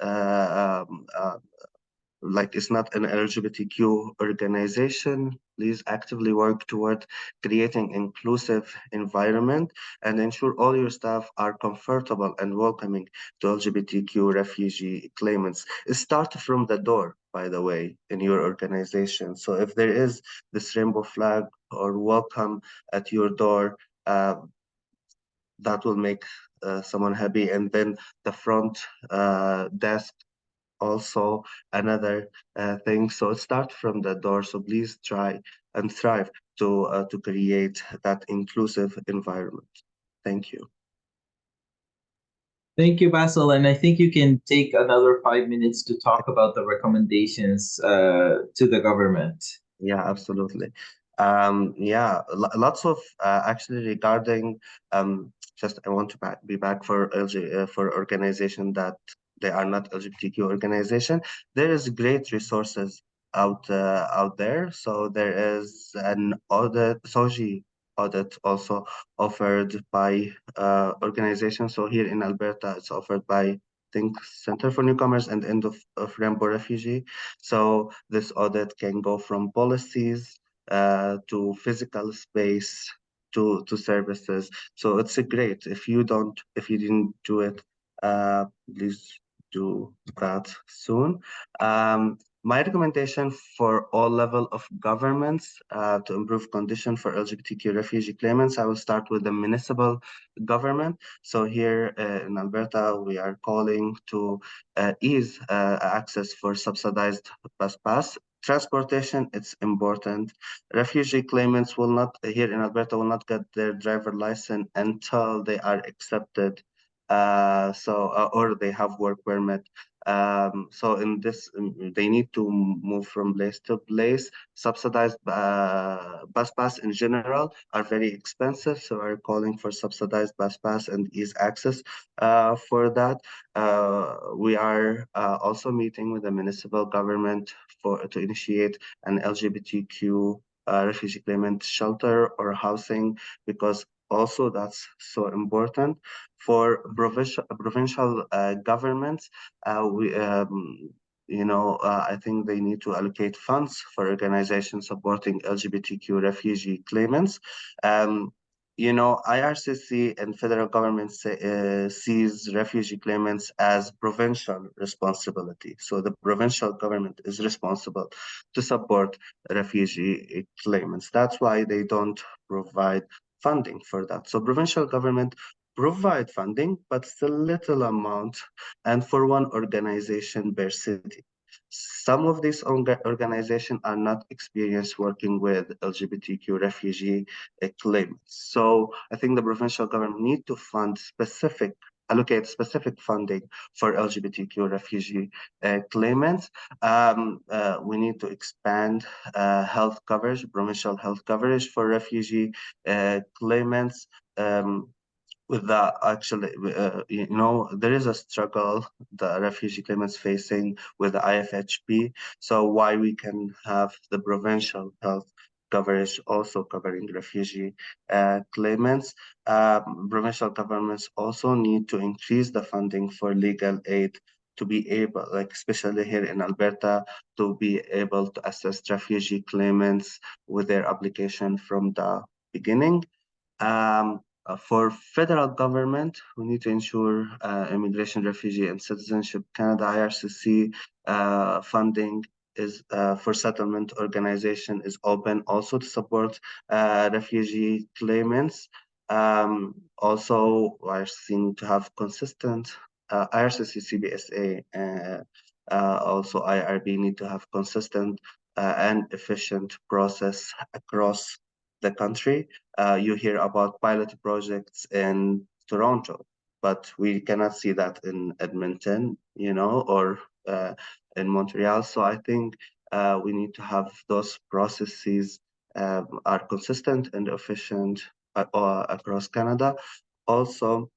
like it's not an LGBTQ organization, please actively work toward creating inclusive environment and ensure all your staff are comfortable and welcoming to LGBTQ refugee claimants. Start from the door, by the way, in your organization. So if there is this rainbow flag or welcome at your door, that will make someone happy. And then the front desk also another thing. So start from the door. So please try and strive to create that inclusive environment. Thank you. Thank you, Basil. And I think you can take another 5 minutes to talk about the recommendations to the government. Yeah, absolutely. Lots of actually regarding just I want to be back for for organization that they are not LGBTQ organization. There is great resources out there. So there is an audit, SOGI audit also offered by organizations. So here in Alberta, it's offered by Think Center for Newcomers and End of Rainbow Refugee. So this audit can go from policies to physical space to services. So it's a great. If you didn't do it, please do that soon. My recommendation for all level of governments to improve condition for LGBTQ refugee claimants, I will start with the municipal government. So here in Alberta, we are calling to ease access for subsidized bus pass. Transportation, it's important. Refugee claimants will not, here in Alberta, will not get their driver license until they are accepted, or they have work permit. So in this, they need to move from place to place. Subsidized bus pass in general are very expensive, so we're calling for subsidized bus pass and ease access for that. We are also meeting with the municipal government to initiate an LGBTQ refugee claimant shelter or housing, because also that's so important. For provincial governments, I think they need to allocate funds for organizations supporting LGBTQ refugee claimants. IRCC and federal government sees refugee claimants as provincial responsibility. So the provincial government is responsible to support refugee claimants. That's why they don't provide funding for that. So provincial government provide funding, but still little amount, and for one organization per city. Some of these organizations are not experienced working with LGBTQ refugee claimants. So I think the provincial government need to allocate specific funding for LGBTQ refugee claimants. We need to expand health coverage, provincial health coverage for refugee claimants. With that, actually, there is a struggle the refugee claimants facing with the IFHP. So why we can have the provincial health coverage also covering refugee claimants. Provincial governments also need to increase the funding for legal aid to be able, like especially here in Alberta, to be able to assist refugee claimants with their application from the beginning. For federal government, we need to ensure Immigration, Refugee, and Citizenship Canada IRCC funding is for settlement organization is open also to support refugee claimants. Also, IRCC need to have consistent IRCC, CBSA, also IRB need to have consistent and efficient process across the country. You hear about pilot projects in Toronto, but we cannot see that in Edmonton, or in Montreal. So I think we need to have those processes are consistent and efficient across Canada. Also,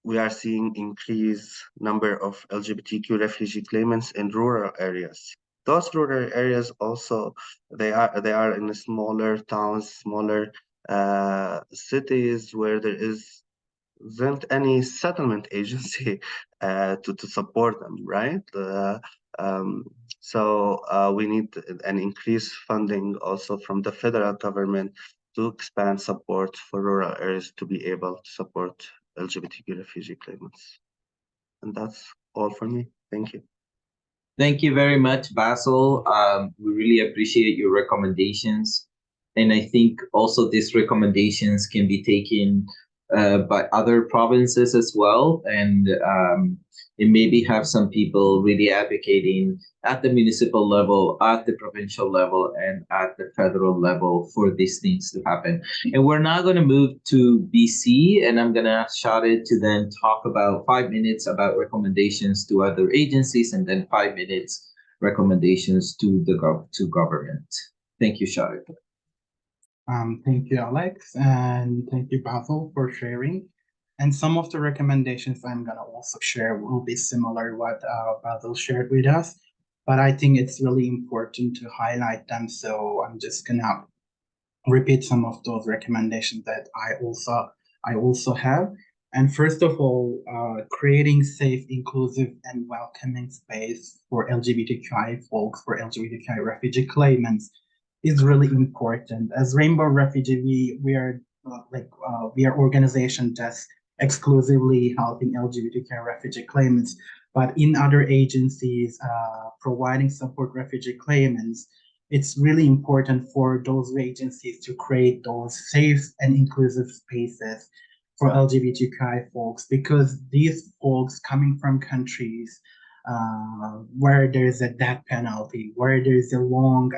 we are seeing increased number of LGBTQ refugee claimants in rural areas. Those rural areas also, they are in the smaller towns, smaller cities where there isn't any settlement agency to support them, right? So we need an increased funding also from the federal government to expand support for rural areas to be able to support LGBTQ refugee claimants. And that's all for me. Thank you. Thank you very much, Basil. We really appreciate your recommendations. And I think also these recommendations can be taken by other provinces as well. And it maybe have some people really advocating at the municipal level, at the provincial level, and at the federal level for these things to happen. And we're now going to move to BC, and I'm going to ask Shadid to then talk about 5 minutes about recommendations to other agencies, and then 5 minutes recommendations to the government. Thank you, Shadid. Thank you, Alex, and thank you, Basil, for sharing. And some of the recommendations I'm gonna also share will be similar to what Basil shared with us, but I think it's really important to highlight them. So I'm just gonna repeat some of those recommendations that I also have. And first of all, creating safe, inclusive, and welcoming space for LGBTQI folks, for LGBTQI refugee claimants, is really important. As Rainbow Refugee, we are organization just exclusively helping LGBTQI refugee claimants, but in other agencies providing support refugee claimants, it's really important for those agencies to create those safe and inclusive spaces for LGBTQI folks, because these folks coming from countries where there's a death penalty, where there's a long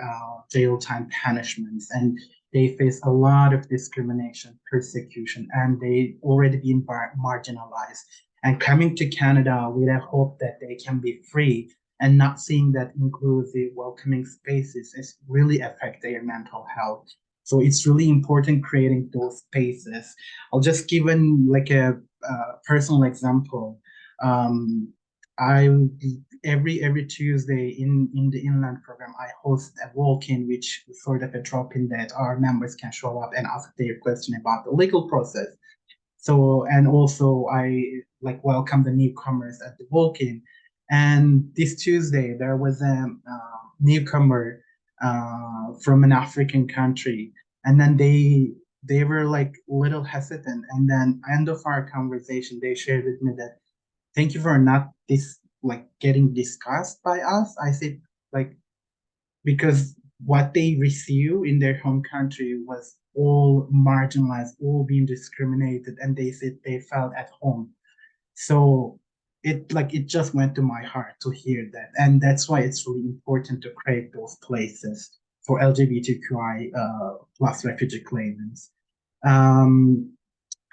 jail time punishments, and they face a lot of discrimination, persecution, and they already been marginalized. And coming to Canada with a hope that they can be free and not seeing that inclusive, welcoming spaces is really affect their mental health. So it's really important creating those spaces. I'll just give like a personal example. I every Tuesday in the inland program, I host a walk-in, which is sort of a drop-in that our members can show up and ask their question about the legal process. So, and also I welcome the newcomers at the walk-in. And this Tuesday there was a newcomer from an African country, and then they were like a little hesitant. And then end of our conversation, they shared with me that thank you for not getting discussed by us. I said because what they received in their home country was all marginalized, all being discriminated, and they said they felt at home. So it just went to my heart to hear that, and that's why it's really important to create those places for LGBTQI plus refugee claimants. Um,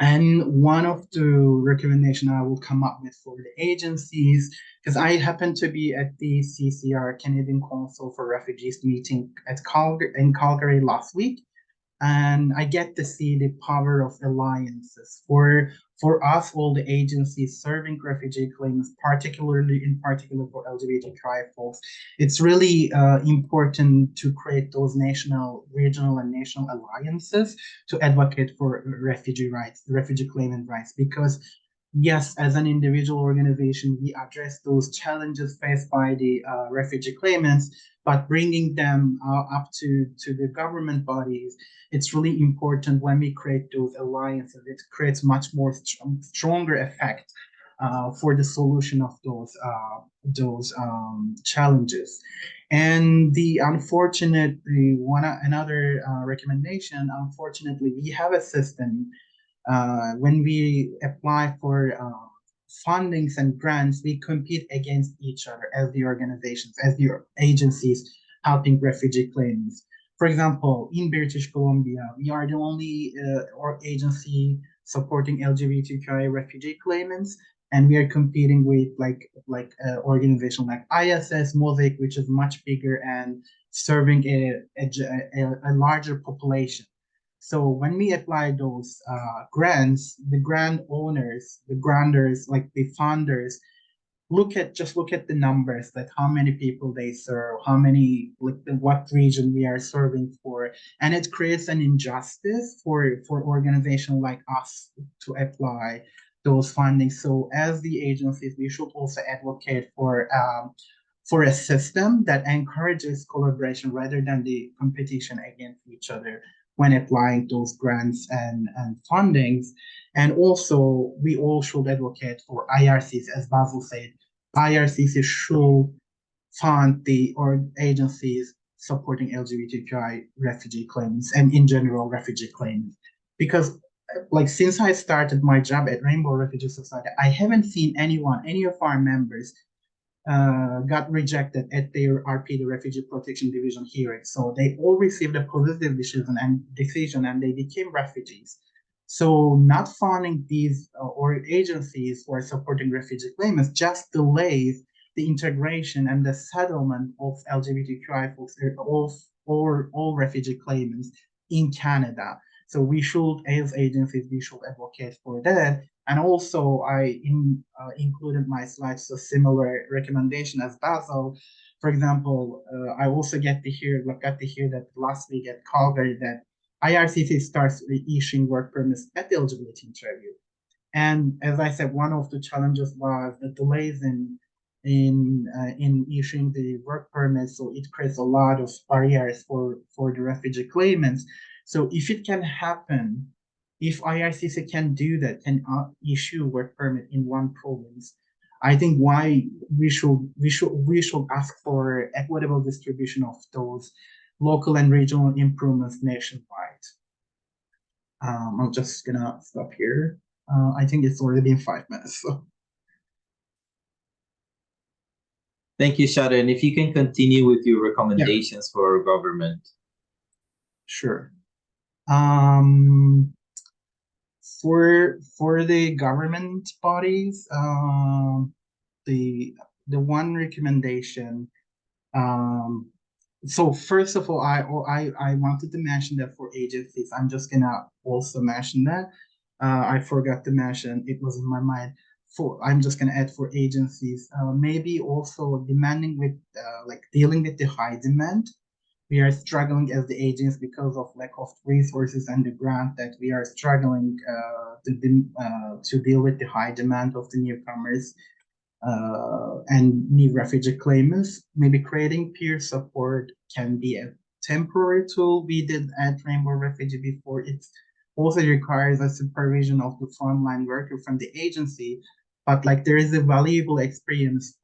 and one of the recommendation I will come up with for the agencies, because I happen to be at the CCR, Canadian Council for Refugees meeting in Calgary last week, and I get to see the power of alliances for us, all the agencies serving refugee claims, in particular for LGBTQI folks. It's really important to create those national, regional, and national alliances to advocate for refugee rights, refugee claimant rights, because yes, as an individual organization, we address those challenges faced by the refugee claimants, but bringing them up to the government bodies, it's really important when we create those alliances. It creates much more stronger effect for the solution of those challenges. And the another recommendation, unfortunately, we have a system when we apply for fundings and grants, we compete against each other as the organizations, as the agencies helping refugee claimants. For example, in British Columbia, we are the only agency supporting LGBTQI refugee claimants, and we are competing with like organization like ISS, Mosaic, which is much bigger and serving a larger population. So when we apply those grants, the grant owners, the grantors, like the funders, look at the numbers, that how many people they serve, how many, what region we are serving for, and it creates an injustice for organization like us to apply those fundings. So as the agencies, we should also advocate for a system that encourages collaboration rather than the competition against each other when applying those grants and fundings. And also, we all should advocate for IRCs, as Basil said. IRCs should fund the or agencies supporting LGBTQI refugee claims and in general refugee claims. Because like since I started my job at Rainbow Refugee Society, I haven't seen any of our members got rejected at their RP, the Refugee Protection Division hearing. So they all received a positive decision and they became refugees. So not funding these or agencies who are supporting refugee claimants just delays the integration and the settlement of LGBTQI folks or all refugee claimants in Canada. So we should, as agencies, we should advocate for that. And also, I included my slides a similar recommendation as Basil. For example, I also got to hear that last week at Calgary that IRCC starts issuing work permits at the eligibility interview. And as I said, one of the challenges was the delays in issuing the work permits. So it creates a lot of barriers for the refugee claimants. So if it can happen, if IRCC can do that, can issue work permit in one province, I think why we should ask for equitable distribution of those local and regional improvements nationwide. I'm just gonna stop here. I think it's already been 5 minutes. So. Thank you, Shada. And if you can continue with your recommendations for our government. Sure. For the government bodies, the one recommendation. So first of all, I wanted to mention that for agencies, I'm just gonna also mention that. I forgot to mention, it was in my mind. I'm just gonna add for agencies, maybe also demanding with like dealing with the high demand. We are struggling as the agents because of lack of resources and the grant that we are struggling to deal with the high demand of the newcomers and new refugee claimants. Maybe creating peer support can be a temporary tool. We did at Rainbow Refugee before. It also requires a supervision of the frontline worker from the agency, but like there is a valuable experience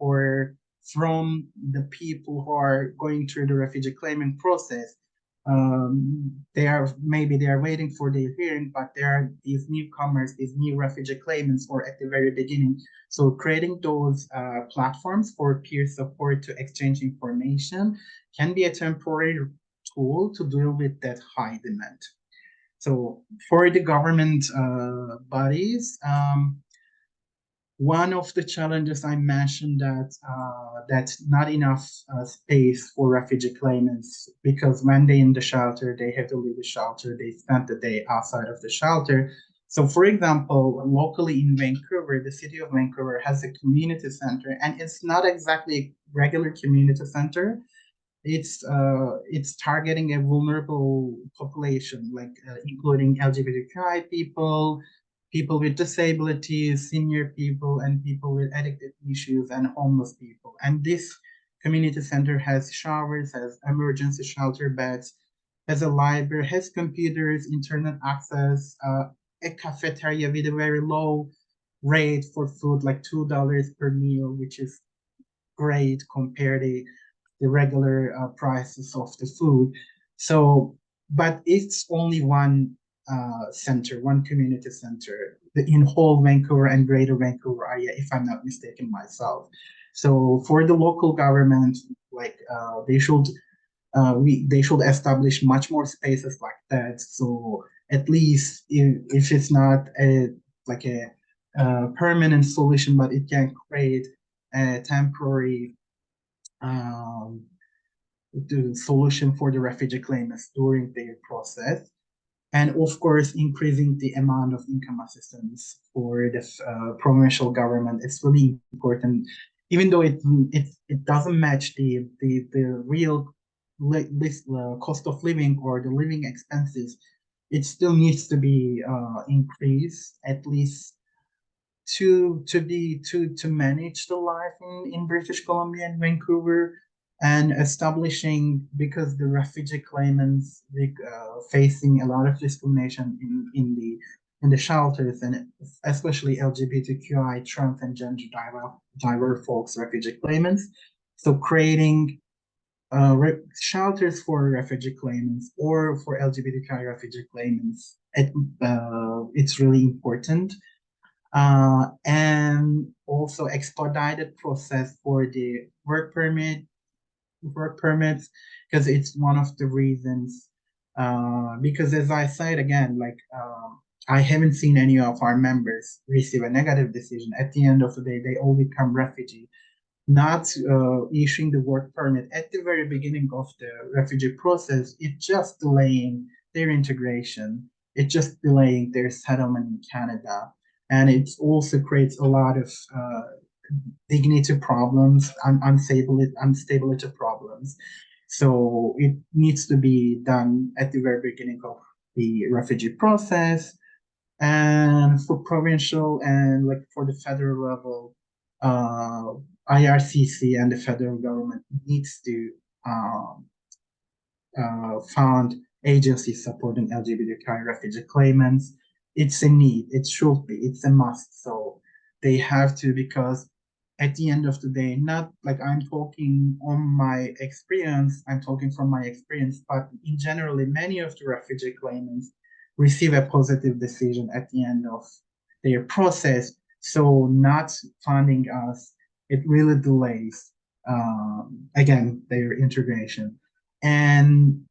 from the people who are going through the refugee claiming process. maybe they are waiting for their hearing, but there are these newcomers, these new refugee claimants, or at the very beginning. So creating those platforms for peer support to exchange information can be a temporary tool to deal with that high demand. So for the government bodies, one of the challenges I mentioned that's not enough space for refugee claimants, because when they're in the shelter, they have to leave the shelter. They spend the day outside of the shelter. So, for example, locally in Vancouver, the city of Vancouver has a community center, and it's not exactly a regular community center. It's targeting a vulnerable population, like including LGBTQI people, people with disabilities, senior people, and people with addictive issues, and homeless people. And this community center has showers, has emergency shelter beds, has a library, has computers, internet access, a cafeteria with a very low rate for food, like $2 per meal, which is great compared to the regular prices of the food. So, but it's only one center, one community center in whole Vancouver and Greater Vancouver area, if I'm not mistaken myself. So for the local government, like they should establish much more spaces like that. So at least if it's not like a permanent solution, but it can create a temporary the solution for the refugee claimants during their process. And of course, increasing the amount of income assistance for the provincial government is really important, even though it doesn't match the real cost of living or the living expenses. It still needs to be increased, at least to manage the life in British Columbia and Vancouver, and establishing, because the refugee claimants facing a lot of discrimination in the shelters, and especially LGBTQI, trans and gender diverse folks, refugee claimants. So creating shelters for refugee claimants or for LGBTQI refugee claimants, it's really important. And also expedited process for the work permits, because it's one of the reasons. Because as I said again, like I haven't seen any of our members receive a negative decision. At the end of the day, they all become refugee. Not issuing the work permit at the very beginning of the refugee process, it's just delaying their integration. It's just delaying their settlement in Canada. And it also creates a lot of dignity problems and instability problems. So it needs to be done at the very beginning of the refugee process. And for provincial and like for the federal level, IRCC and the federal government needs to fund agencies supporting LGBTQI refugee claimants. It's a need. It should be. It's a must. So they have to, because at the end of the day, not like I'm talking on my experience, I'm talking from my experience, but in generally, many of the refugee claimants receive a positive decision at the end of their process. So not funding us, it really delays, again, their integration. And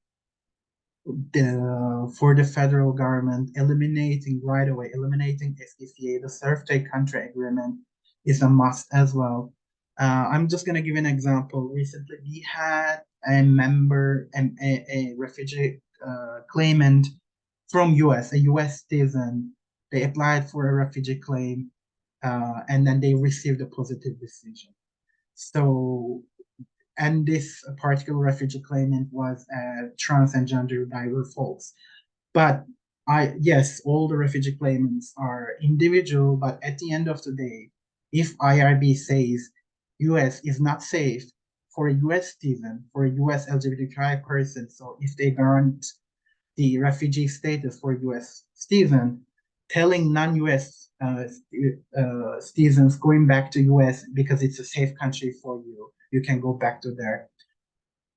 for the federal government, eliminating SECA, the Serve Take Country Agreement, is a must as well. I'm just going to give an example. Recently, we had a member, a refugee claimant from US, a US citizen. They applied for a refugee claim, and then they received a positive decision. So, and this particular refugee claimant was trans and gender diverse folks. But yes, all the refugee claimants are individual, but at the end of the day, if IRB says US is not safe for a US citizen, for a US LGBTQI person, so if they grant the refugee status for US citizen, telling non-US citizens going back to US because it's a safe country for you, you can go back to there.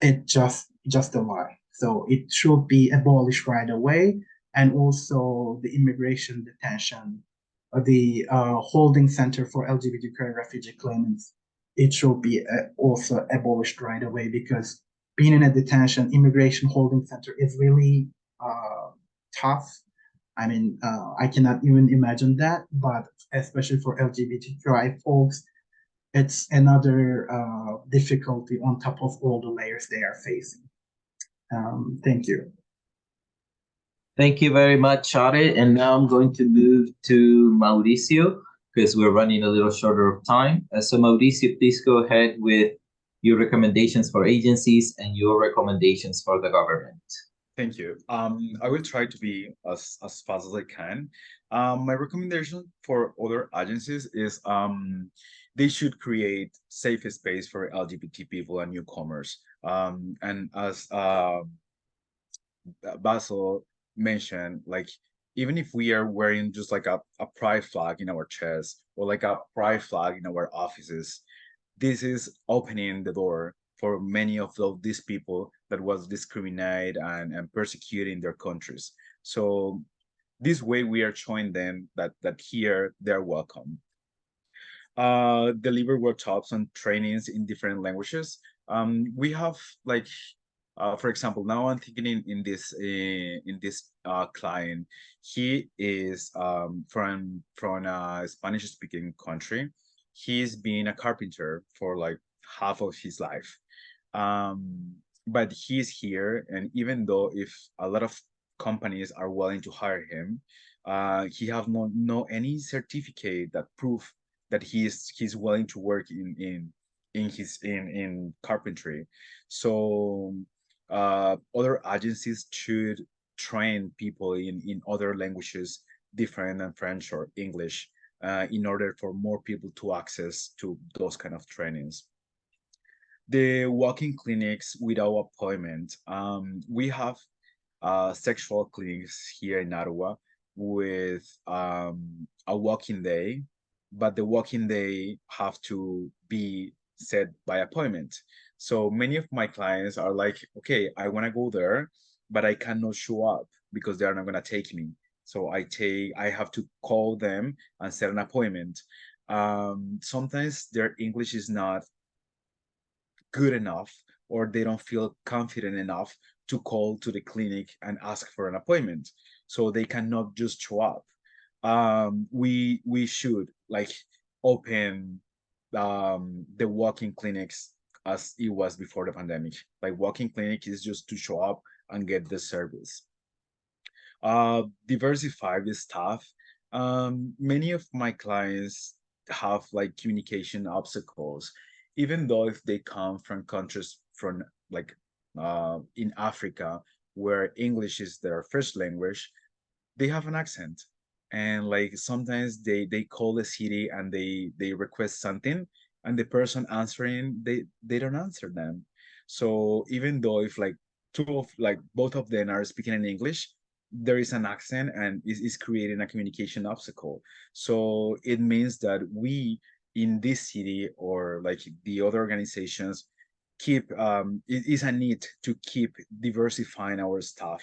It just a lie. So it should be abolished right away. And also the immigration detention, the holding center for LGBTQ refugee claimants, it should be also abolished right away, because being in a detention immigration holding center is really tough. I mean, I cannot even imagine that, but especially for LGBTQI folks, it's another difficulty on top of all the layers they are facing. Thank you. Thank you very much, Shari. And now I'm going to move to Mauricio because we're running a little shorter of time. So Mauricio, please go ahead with your recommendations for agencies and your recommendations for the government. Thank you. I will try to be as fast as I can. My recommendation for other agencies is they should create safe space for LGBT people and newcomers. And as Basil mentioned, like even if we are wearing just like a pride flag in our chest or like a pride flag in our offices, this is opening the door for many of these people that was discriminated and persecuted in their countries. So this way we are showing them that here they're welcome. Deliver workshops and trainings in different languages. We have like for example, now I'm thinking in this client. He is from a Spanish speaking country. He's been a carpenter for like half of his life. But he's here, and even though if a lot of companies are willing to hire him, he have no any certificate that prove that he's willing to work in carpentry. So other agencies should train people in other languages different than French or English in order for more people to access to those kind of trainings. The walk-in clinics without appointment. We have sexual clinics here in Ottawa with a walk-in day, but the walk-in day have to be set by appointment. So many of my clients are like, okay, I want to go there, but I cannot show up because they are not going to take me. So I have to call them and set an appointment. Sometimes their English is not good enough or they don't feel confident enough to call to the clinic and ask for an appointment, so they cannot just show up. We should like open the walk-in clinics as it was before the pandemic. Like walk-in clinic is just to show up and get the service. Diversify the staff. Many of my clients have like communication obstacles, even though if they come from countries from like in Africa where English is their first language, they have an accent. And like sometimes they call the city and they request something, and the person answering they don't answer them. So even though if like both of them are speaking in English, there is an accent and is creating a communication obstacle. So it means that we in this city or like the other organizations keep it is a need to keep diversifying our staff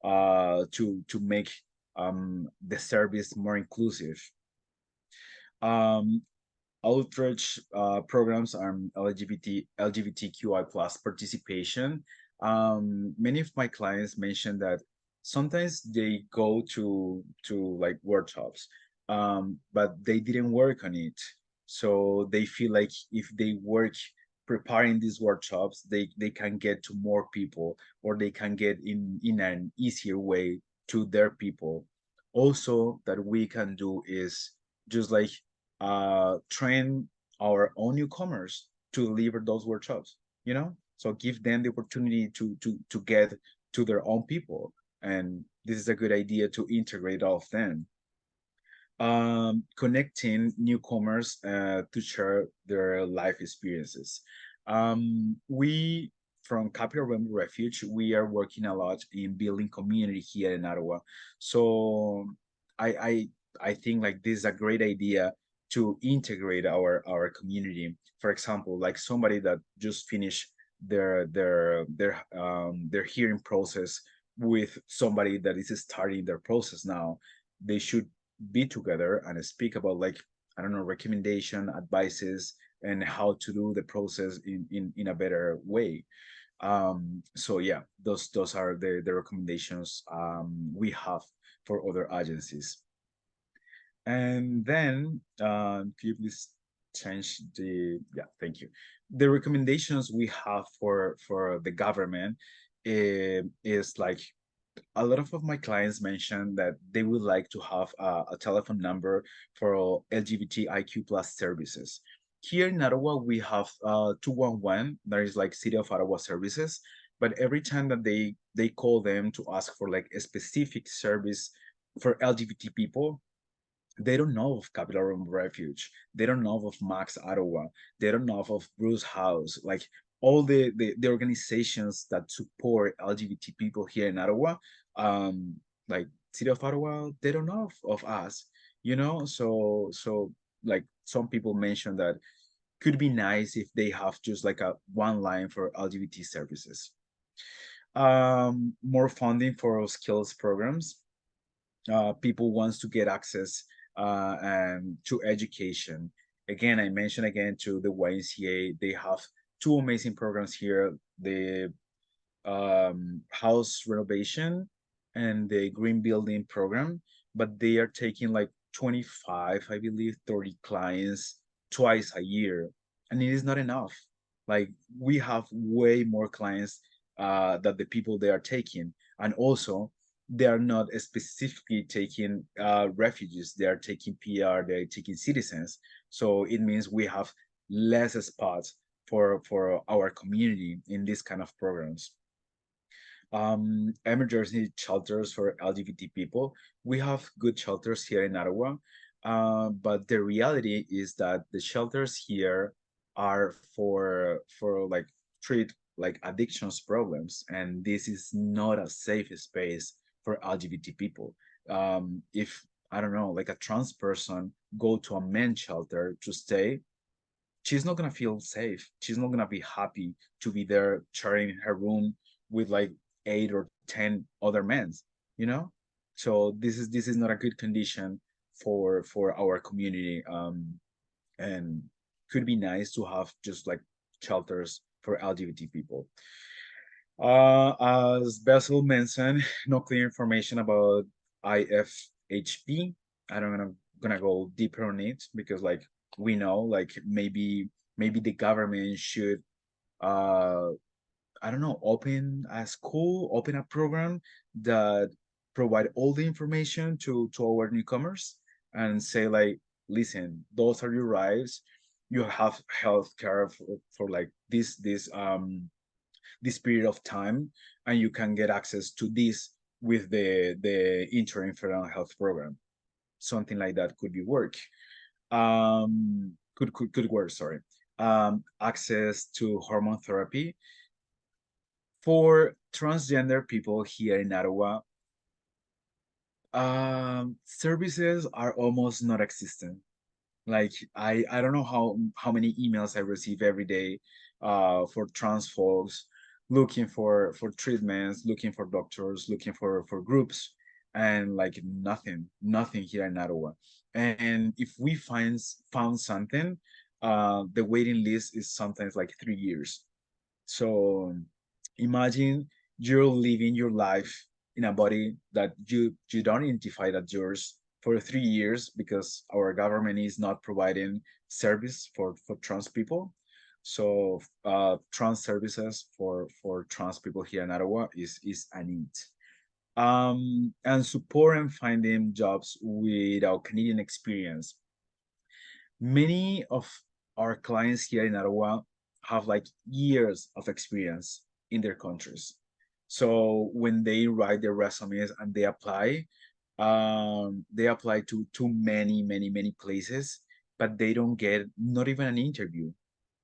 to make the service more inclusive. Um, Outreach programs on LGBTQI plus participation. Many of my clients mentioned that sometimes they go to like workshops, but they didn't work on it. So they feel like if they work preparing these workshops, they can get to more people or they can get in an easier way to their people. Also, that we can do is just like train our own newcomers to deliver those workshops, you know, so give them the opportunity to get to their own people, and this is a good idea to integrate all of them. Connecting newcomers to share their life experiences. We from Capital Rebel Refuge, we are working a lot in building community here in Ottawa. So I I I think like this is a great idea to integrate our community. For example, like somebody that just finished their hearing process with somebody that is starting their process now. They should be together and speak about, like, I don't know, recommendation, advices, and how to do the process in a better way. So yeah, those are the recommendations we have for other agencies. And then, could you please change yeah, thank you. The recommendations we have for the government is like, a lot of my clients mentioned that they would like to have a telephone number for all LGBTIQ plus services. Here in Ottawa, we have 211, that is like City of Ottawa services. But every time that they call them to ask for like a specific service for LGBT people, they don't know of Capital Room Refuge. They don't know of Max Ottawa. They don't know of Bruce House. Like all the organizations that support LGBT people here in Ottawa, um, like City of Ottawa, they don't know of us, you know? So like some people mention that could be nice if they have just like a one line for LGBT services. More funding for skills programs. People wants to get access and to education. Again, I mentioned again to the YMCA, they have two amazing programs here: the house renovation and the green building program. But they are taking like 25, I believe, 30 clients twice a year, and it is not enough. Like, we have way more clients that the people they are taking. And also, they are not specifically taking refugees, they are taking PR, they're taking citizens. So it means we have less spots for our community in these kind of programs. Emergency shelters for LGBT people. We have good shelters here in Ottawa, but the reality is that the shelters here are for like treat like addictions problems, and this is not a safe space for LGBT people. If, I don't know, like a trans person go to a men's shelter to stay, she's not gonna feel safe. She's not gonna be happy to be there sharing her room with like 8 or 10 other men, you know? So this is not a good condition for our community. And could be nice to have just like shelters for LGBT people. As Basil mentioned, no clear information about IFHP. I don't gonna go deeper on it because like we know, like maybe the government should uh I don't know, open a school, open a program that provide all the information to our newcomers and say like, listen, those are your rights. You have health care for like this period of time, and you can get access to this with the interim federal health program. Something like that could be work. Could work. Sorry. Access to hormone therapy for transgender people here in Ottawa. Services are almost not existent. Like, I don't know how many emails I receive every day for trans folks looking for treatments, looking for doctors, looking for groups, and like nothing here in Ottawa. And if we found something, the waiting list is sometimes like 3 years. So imagine you're living your life in a body that you don't identify that yours for 3 years because our government is not providing service for trans people. So trans services for trans people here in Ottawa is a need. And support and finding jobs without Canadian experience. Many of our clients here in Ottawa have like years of experience in their countries. So when they write their resumes and they apply to too many places, but they don't get not even an interview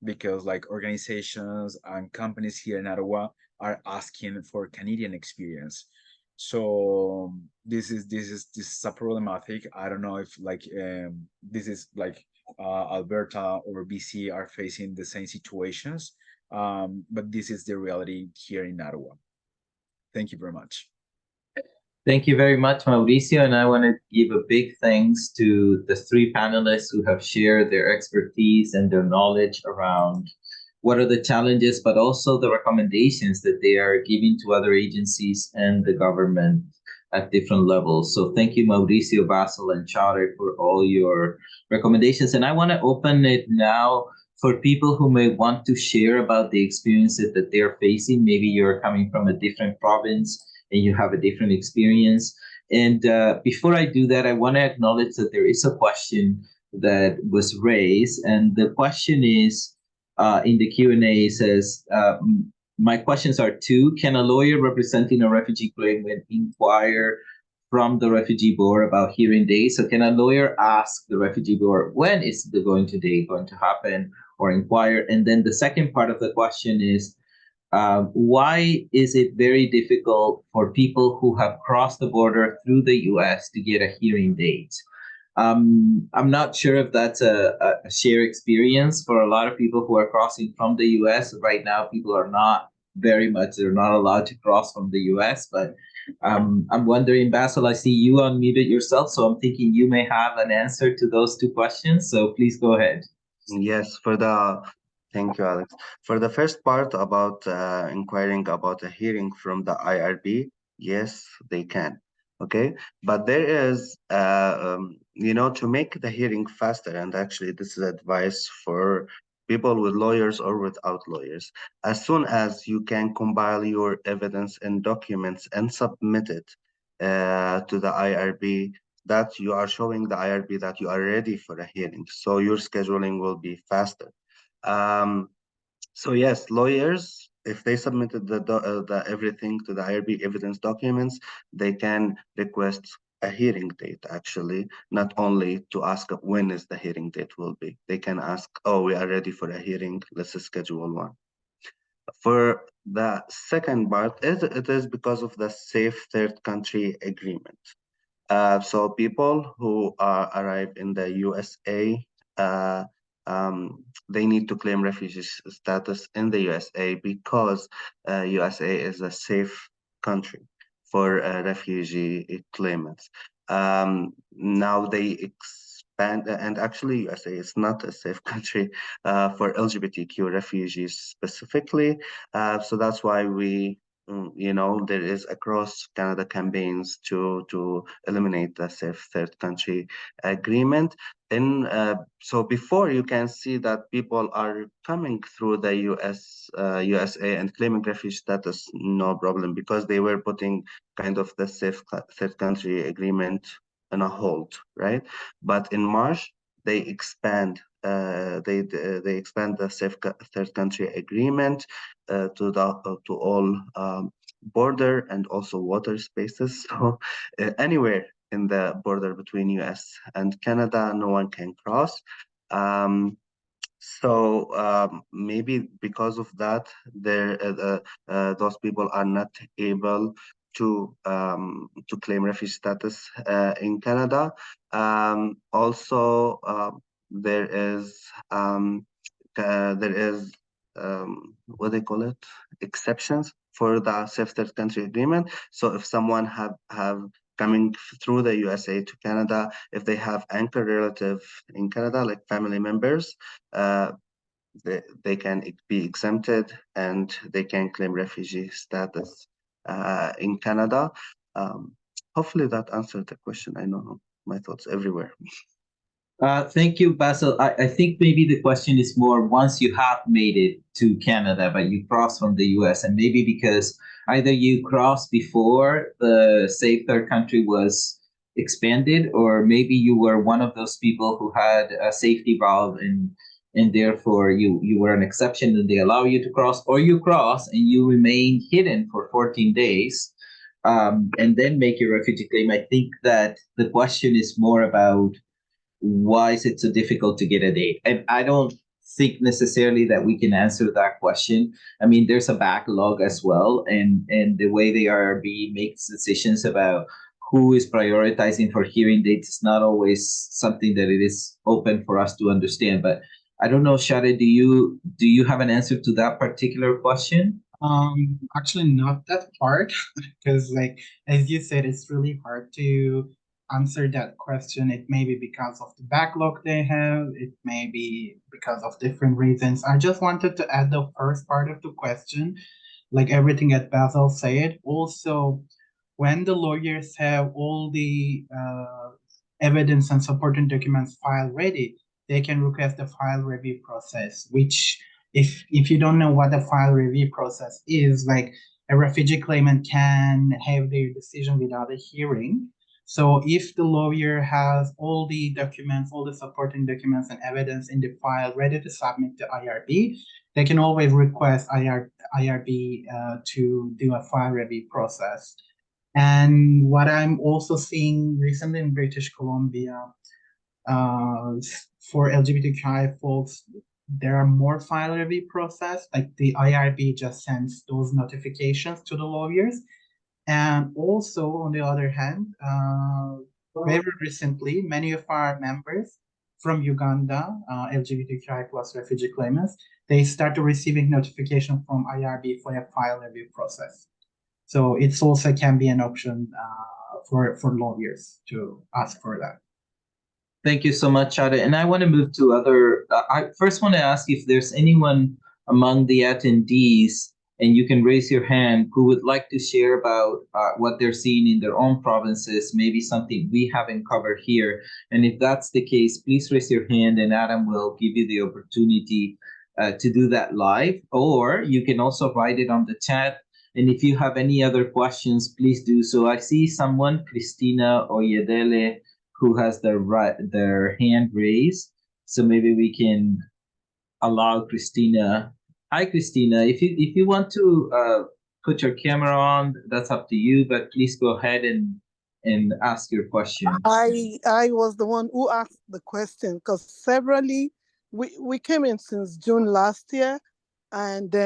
because like organizations and companies here in Ottawa are asking for Canadian experience. So this is a problematic. I don't know if like this is like Alberta or BC are facing the same situations, But this is the reality here in Ottawa. Thank you very much. Thank you very much, Mauricio. And I want to give a big thanks to the three panelists who have shared their expertise and their knowledge around what are the challenges, but also the recommendations that they are giving to other agencies and the government at different levels. So thank you, Mauricio, Basil, and Chare, for all your recommendations. And I want to open it now for people who may want to share about the experiences that they're facing. Maybe you're coming from a different province and you have a different experience. And before I do that, I want to acknowledge that there is a question that was raised. And the question is, in the Q&A, says, my questions are two. Can a lawyer representing a refugee claimant inquire from the refugee board about hearing dates? So can a lawyer ask the refugee board, when is the going to happen, or inquire? And then the second part of the question is, why is it very difficult for people who have crossed the border through the US to get a hearing date? I'm not sure if that's a shared experience for a lot of people who are crossing from the US. Right now, people are not they're not allowed to cross from the US. But I'm wondering, Basil, I see you unmuted yourself, so I'm thinking you may have an answer to those two questions. So please go ahead. Yes, thank you, Alex. For the first part about inquiring about a hearing from the IRB, yes, they can. Okay, but there is, to make the hearing faster, and actually this is advice for people with lawyers or without lawyers. As soon as you can compile your evidence and documents and submit it to the IRB, that you are showing the IRB that you are ready for a hearing. So your scheduling will be faster. So yes, lawyers, if they submitted the everything to the IRB evidence documents, they can request a hearing date, actually, not only to ask when is the hearing date will be. They can ask, oh, we are ready for a hearing, let's schedule one. For the second part, it is because of the Safe Third Country Agreement. So people who arrive in the USA, they need to claim refugee status in the USA because USA is a safe country for refugee claimants. Now they expand, and actually USA is not a safe country for LGBTQ refugees specifically. So that's why there is across Canada campaigns to eliminate the safe third country agreement. And so before, you can see that people are coming through the USA and claiming refugee status, no problem, because they were putting kind of the safe third country agreement on a hold, right? But in March, they expand the safe third country agreement to all border and also water spaces. So anywhere in the border between US and Canada, no one can cross. Maybe because of that, those people are not able to claim refugee status in Canada. Also, there is what they call it, exceptions for the safe third country agreement. So if someone have coming through the USA to Canada, if they have anchor relative in Canada, like family members, they can be exempted and they can claim refugee status in Canada. Hopefully that answered the question. I know my thoughts everywhere. Thank you, Basil. I think maybe the question is more once you have made it to Canada, but you crossed from the US, and maybe because either you crossed before the Safe Third Country was expanded, or maybe you were one of those people who had a safety valve and therefore you were an exception and they allow you to cross, or you cross and you remain hidden for 14 days and then make your refugee claim. I think that the question is more about why is it so difficult to get a date? And I don't think necessarily that we can answer that question. I mean, there's a backlog as well, and the way the IRB makes decisions about who is prioritizing for hearing dates is not always something that it is open for us to understand. But I don't know, Shade, do you have an answer to that particular question? Actually not that part, because like as you said, it's really hard to answer that question. It may be because of the backlog they have, it may be because of different reasons. I just wanted to add the first part of the question, like everything that Basil said. Also, when the lawyers have all the evidence and supporting documents file ready, they can request the file review process, which if you don't know what the file review process is, like a refugee claimant can have their decision without a hearing. So if the lawyer has all the documents, all the supporting documents and evidence in the file ready to submit to IRB, they can always request IRB to do a file review process. And what I'm also seeing recently in British Columbia, uh, for LGBTQI folks, there are more file review process. Like the IRB just sends those notifications to the lawyers. And also, on the other hand, very recently, many of our members from Uganda, LGBTQI plus refugee claimants, they started receiving notification from IRB for a file review process. So it's also can be an option for lawyers to ask for that. Thank you so much, Shade. And I want to move to other. I first want to ask if there's anyone among the attendees, and you can raise your hand, who would like to share about what they're seeing in their own provinces, maybe something we haven't covered here. And if that's the case, please raise your hand, and Adam will give you the opportunity to do that live. Or you can also write it on the chat. And if you have any other questions, please do so. I see someone, Christina Oyedele, who has their hand raised. So maybe we can allow Christina. Hi, Christina. If you want to put your camera on, that's up to you. But please go ahead and ask your question. I was the one who asked the question because severally we came in since June last year, and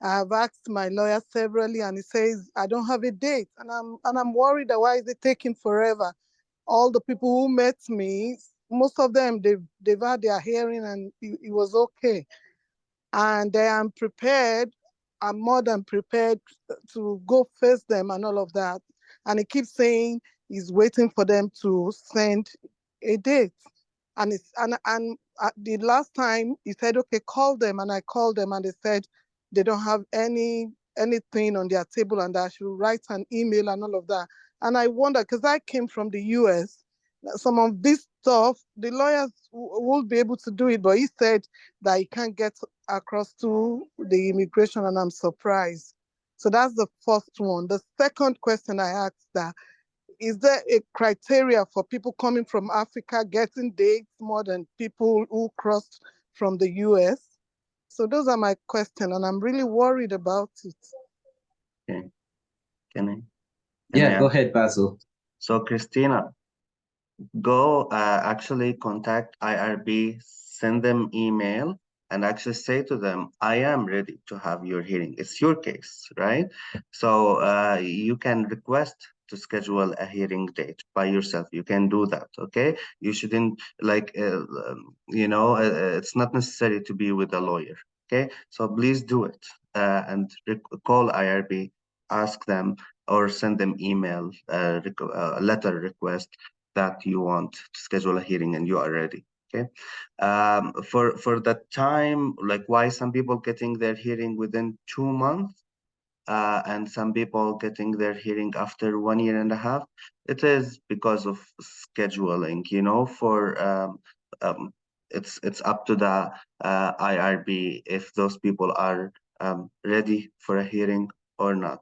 I've asked my lawyer severally, and he says I don't have a date, and I'm worried that why is it taking forever? All the people who met me, most of them they've had their hearing and it was okay, and I am prepared. I'm more than prepared to go face them and all of that. And he keeps saying he's waiting for them to send a date. And the last time he said, okay, call them. And I called them and they said they don't have anything on their table and I should write an email and all of that. And I wonder, because I came from the US, some of this stuff, the lawyers will be able to do it, but he said that he can't get across to the immigration, and I'm surprised. So that's the first one. The second question I asked that, is there a criteria for people coming from Africa getting dates more than people who crossed from the US? So those are my questions, and I'm really worried about it. Okay. Can I? Yeah, go ahead, Basil. So Christina, go actually contact IRB, send them email, and actually say to them, I am ready to have your hearing. It's your case, right? So you can request to schedule a hearing date by yourself. You can do that, okay? You shouldn't, like, it's not necessary to be with a lawyer, okay? So please do it and call IRB, ask them, or send them email, letter request that you want to schedule a hearing and you are ready. Okay. For that time, like why some people getting their hearing within 2 months, and some people getting their hearing after 1 year and a half, it is because of scheduling, it's up to the IRB if those people are ready for a hearing or not.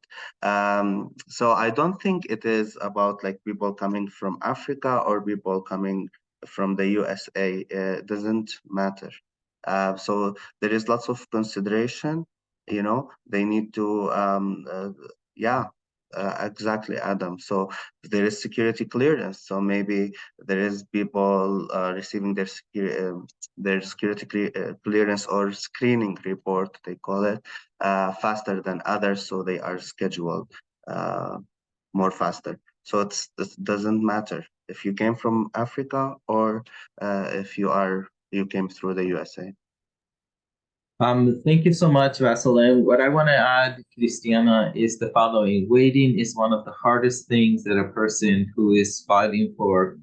So I don't think it is about like people coming from Africa or people coming from the USA. It doesn't matter. So there is lots of consideration. They need to exactly, Adam. So there is security clearance, so maybe there is people receiving their security clearance or screening report, they call it, faster than others, so they are scheduled more faster. So it doesn't matter if you came from Africa or if you are you came through the USA. Thank you so much, Vasil. And what I want to add, Christiana, is the following. Waiting is one of the hardest things that a person who is filing for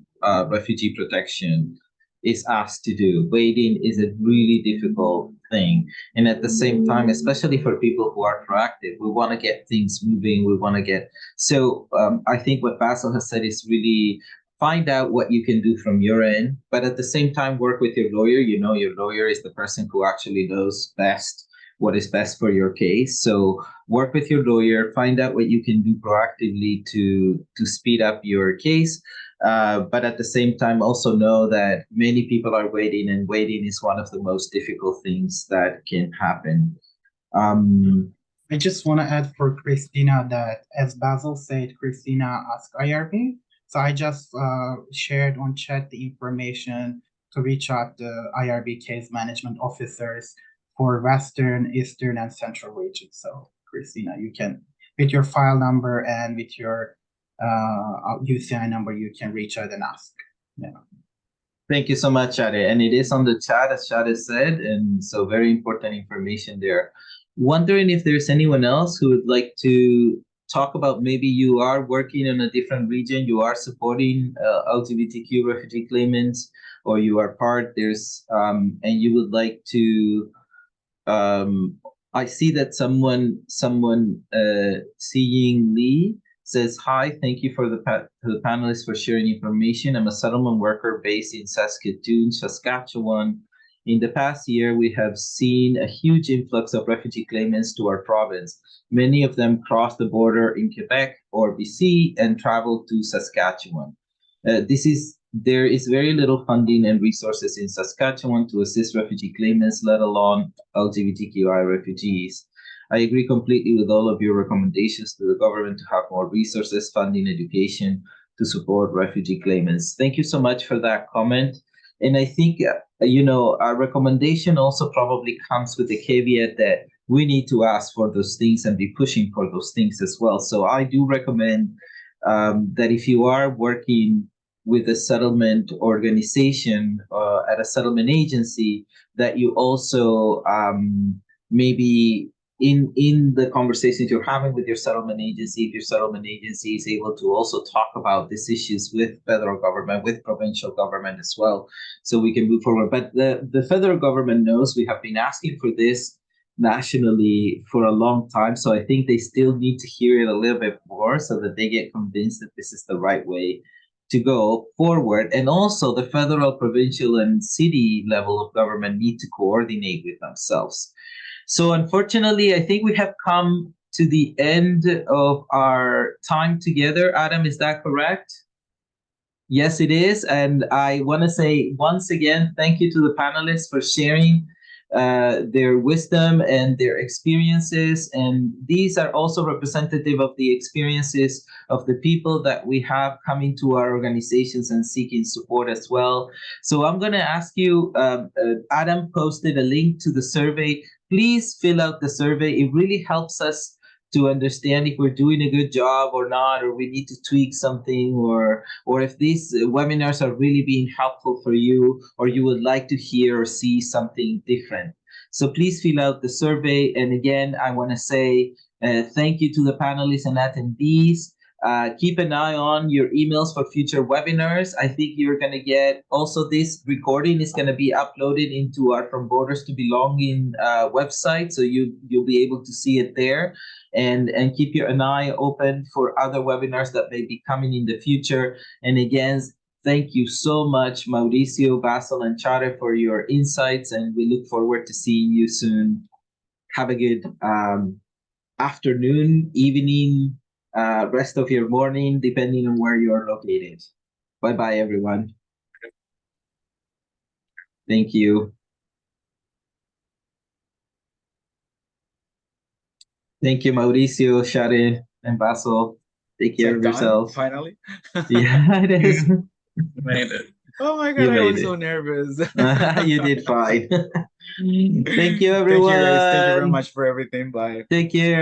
refugee protection is asked to do. Waiting is a really difficult thing. And at the same time, especially for people who are proactive, we want to get things moving. We want to get. So I think what Vasil has said is really find out what you can do from your end, but at the same time, work with your lawyer. You know, your lawyer is the person who actually knows best what is best for your case. So work with your lawyer, find out what you can do proactively to speed up your case. But at the same time, also know that many people are waiting, and waiting is one of the most difficult things that can happen. I just want to add for Christina that, as Basil said, Christina asked IRB. So I just shared on chat the information to reach out the IRB case management officers for Western, Eastern, and Central regions. So Christina, you can, with your file number and with your UCI number, you can reach out and ask. Yeah. Thank you so much, Shade. And it is on the chat, as Shade said, and so very important information there. Wondering if there's anyone else who would like to talk about, maybe you are working in a different region, you are supporting LGBTQ refugee claimants, or you are part, and you would like to, I see that someone seeing Lee says, hi, thank you to the panelists for sharing information. I'm a settlement worker based in Saskatoon, Saskatchewan. In the past year, we have seen a huge influx of refugee claimants to our province. Many of them cross the border in Quebec or BC and travel to Saskatchewan. There is very little funding and resources in Saskatchewan to assist refugee claimants, let alone LGBTQI refugees. I agree completely with all of your recommendations to the government to have more resources, funding, education to support refugee claimants. Thank you so much for that comment. And I think, our recommendation also probably comes with the caveat that we need to ask for those things and be pushing for those things as well. So I do recommend that if you are working with a settlement organization at a settlement agency, that you also maybe in the conversations you're having with your settlement agency, if your settlement agency is able to also talk about these issues with federal government, with provincial government as well, so we can move forward. But the federal government knows we have been asking for this nationally for a long time, so I think they still need to hear it a little bit more so that they get convinced that this is the right way to go forward. And also the federal, provincial, and city level of government need to coordinate with themselves. So unfortunately, I think we have come to the end of our time together. Adam, is that correct? Yes, it is. And I want to say once again, thank you to the panelists for sharing their wisdom and their experiences. And these are also representative of the experiences of the people that we have coming to our organizations and seeking support as well. So I'm going to ask you, Adam posted a link to the survey. Please fill out the survey. It really helps us to understand if we're doing a good job or not, or we need to tweak something, or if these webinars are really being helpful for you, or you would like to hear or see something different. So please fill out the survey. And again, I want to say thank you to the panelists and attendees. Keep an eye on your emails for future webinars. I think you're going to get also this recording is going to be uploaded into our From Borders to Belonging website. So you'll be able to see it there, and keep an eye open for other webinars that may be coming in the future. And again, thank you so much, Mauricio, Basil, and Chare, for your insights. And we look forward to seeing you soon. Have a good afternoon, evening, rest of your morning, depending on where you are located. Bye-bye, everyone. Thank you. Thank you, Mauricio, Sharon, and Basil. Take care of yourselves. Finally. Yeah, it is. You made it. Oh my God, You I made was it. so nervous. You did fine. Thank you, everyone. Thank you, guys. Thank you very much for everything. Bye. Take care.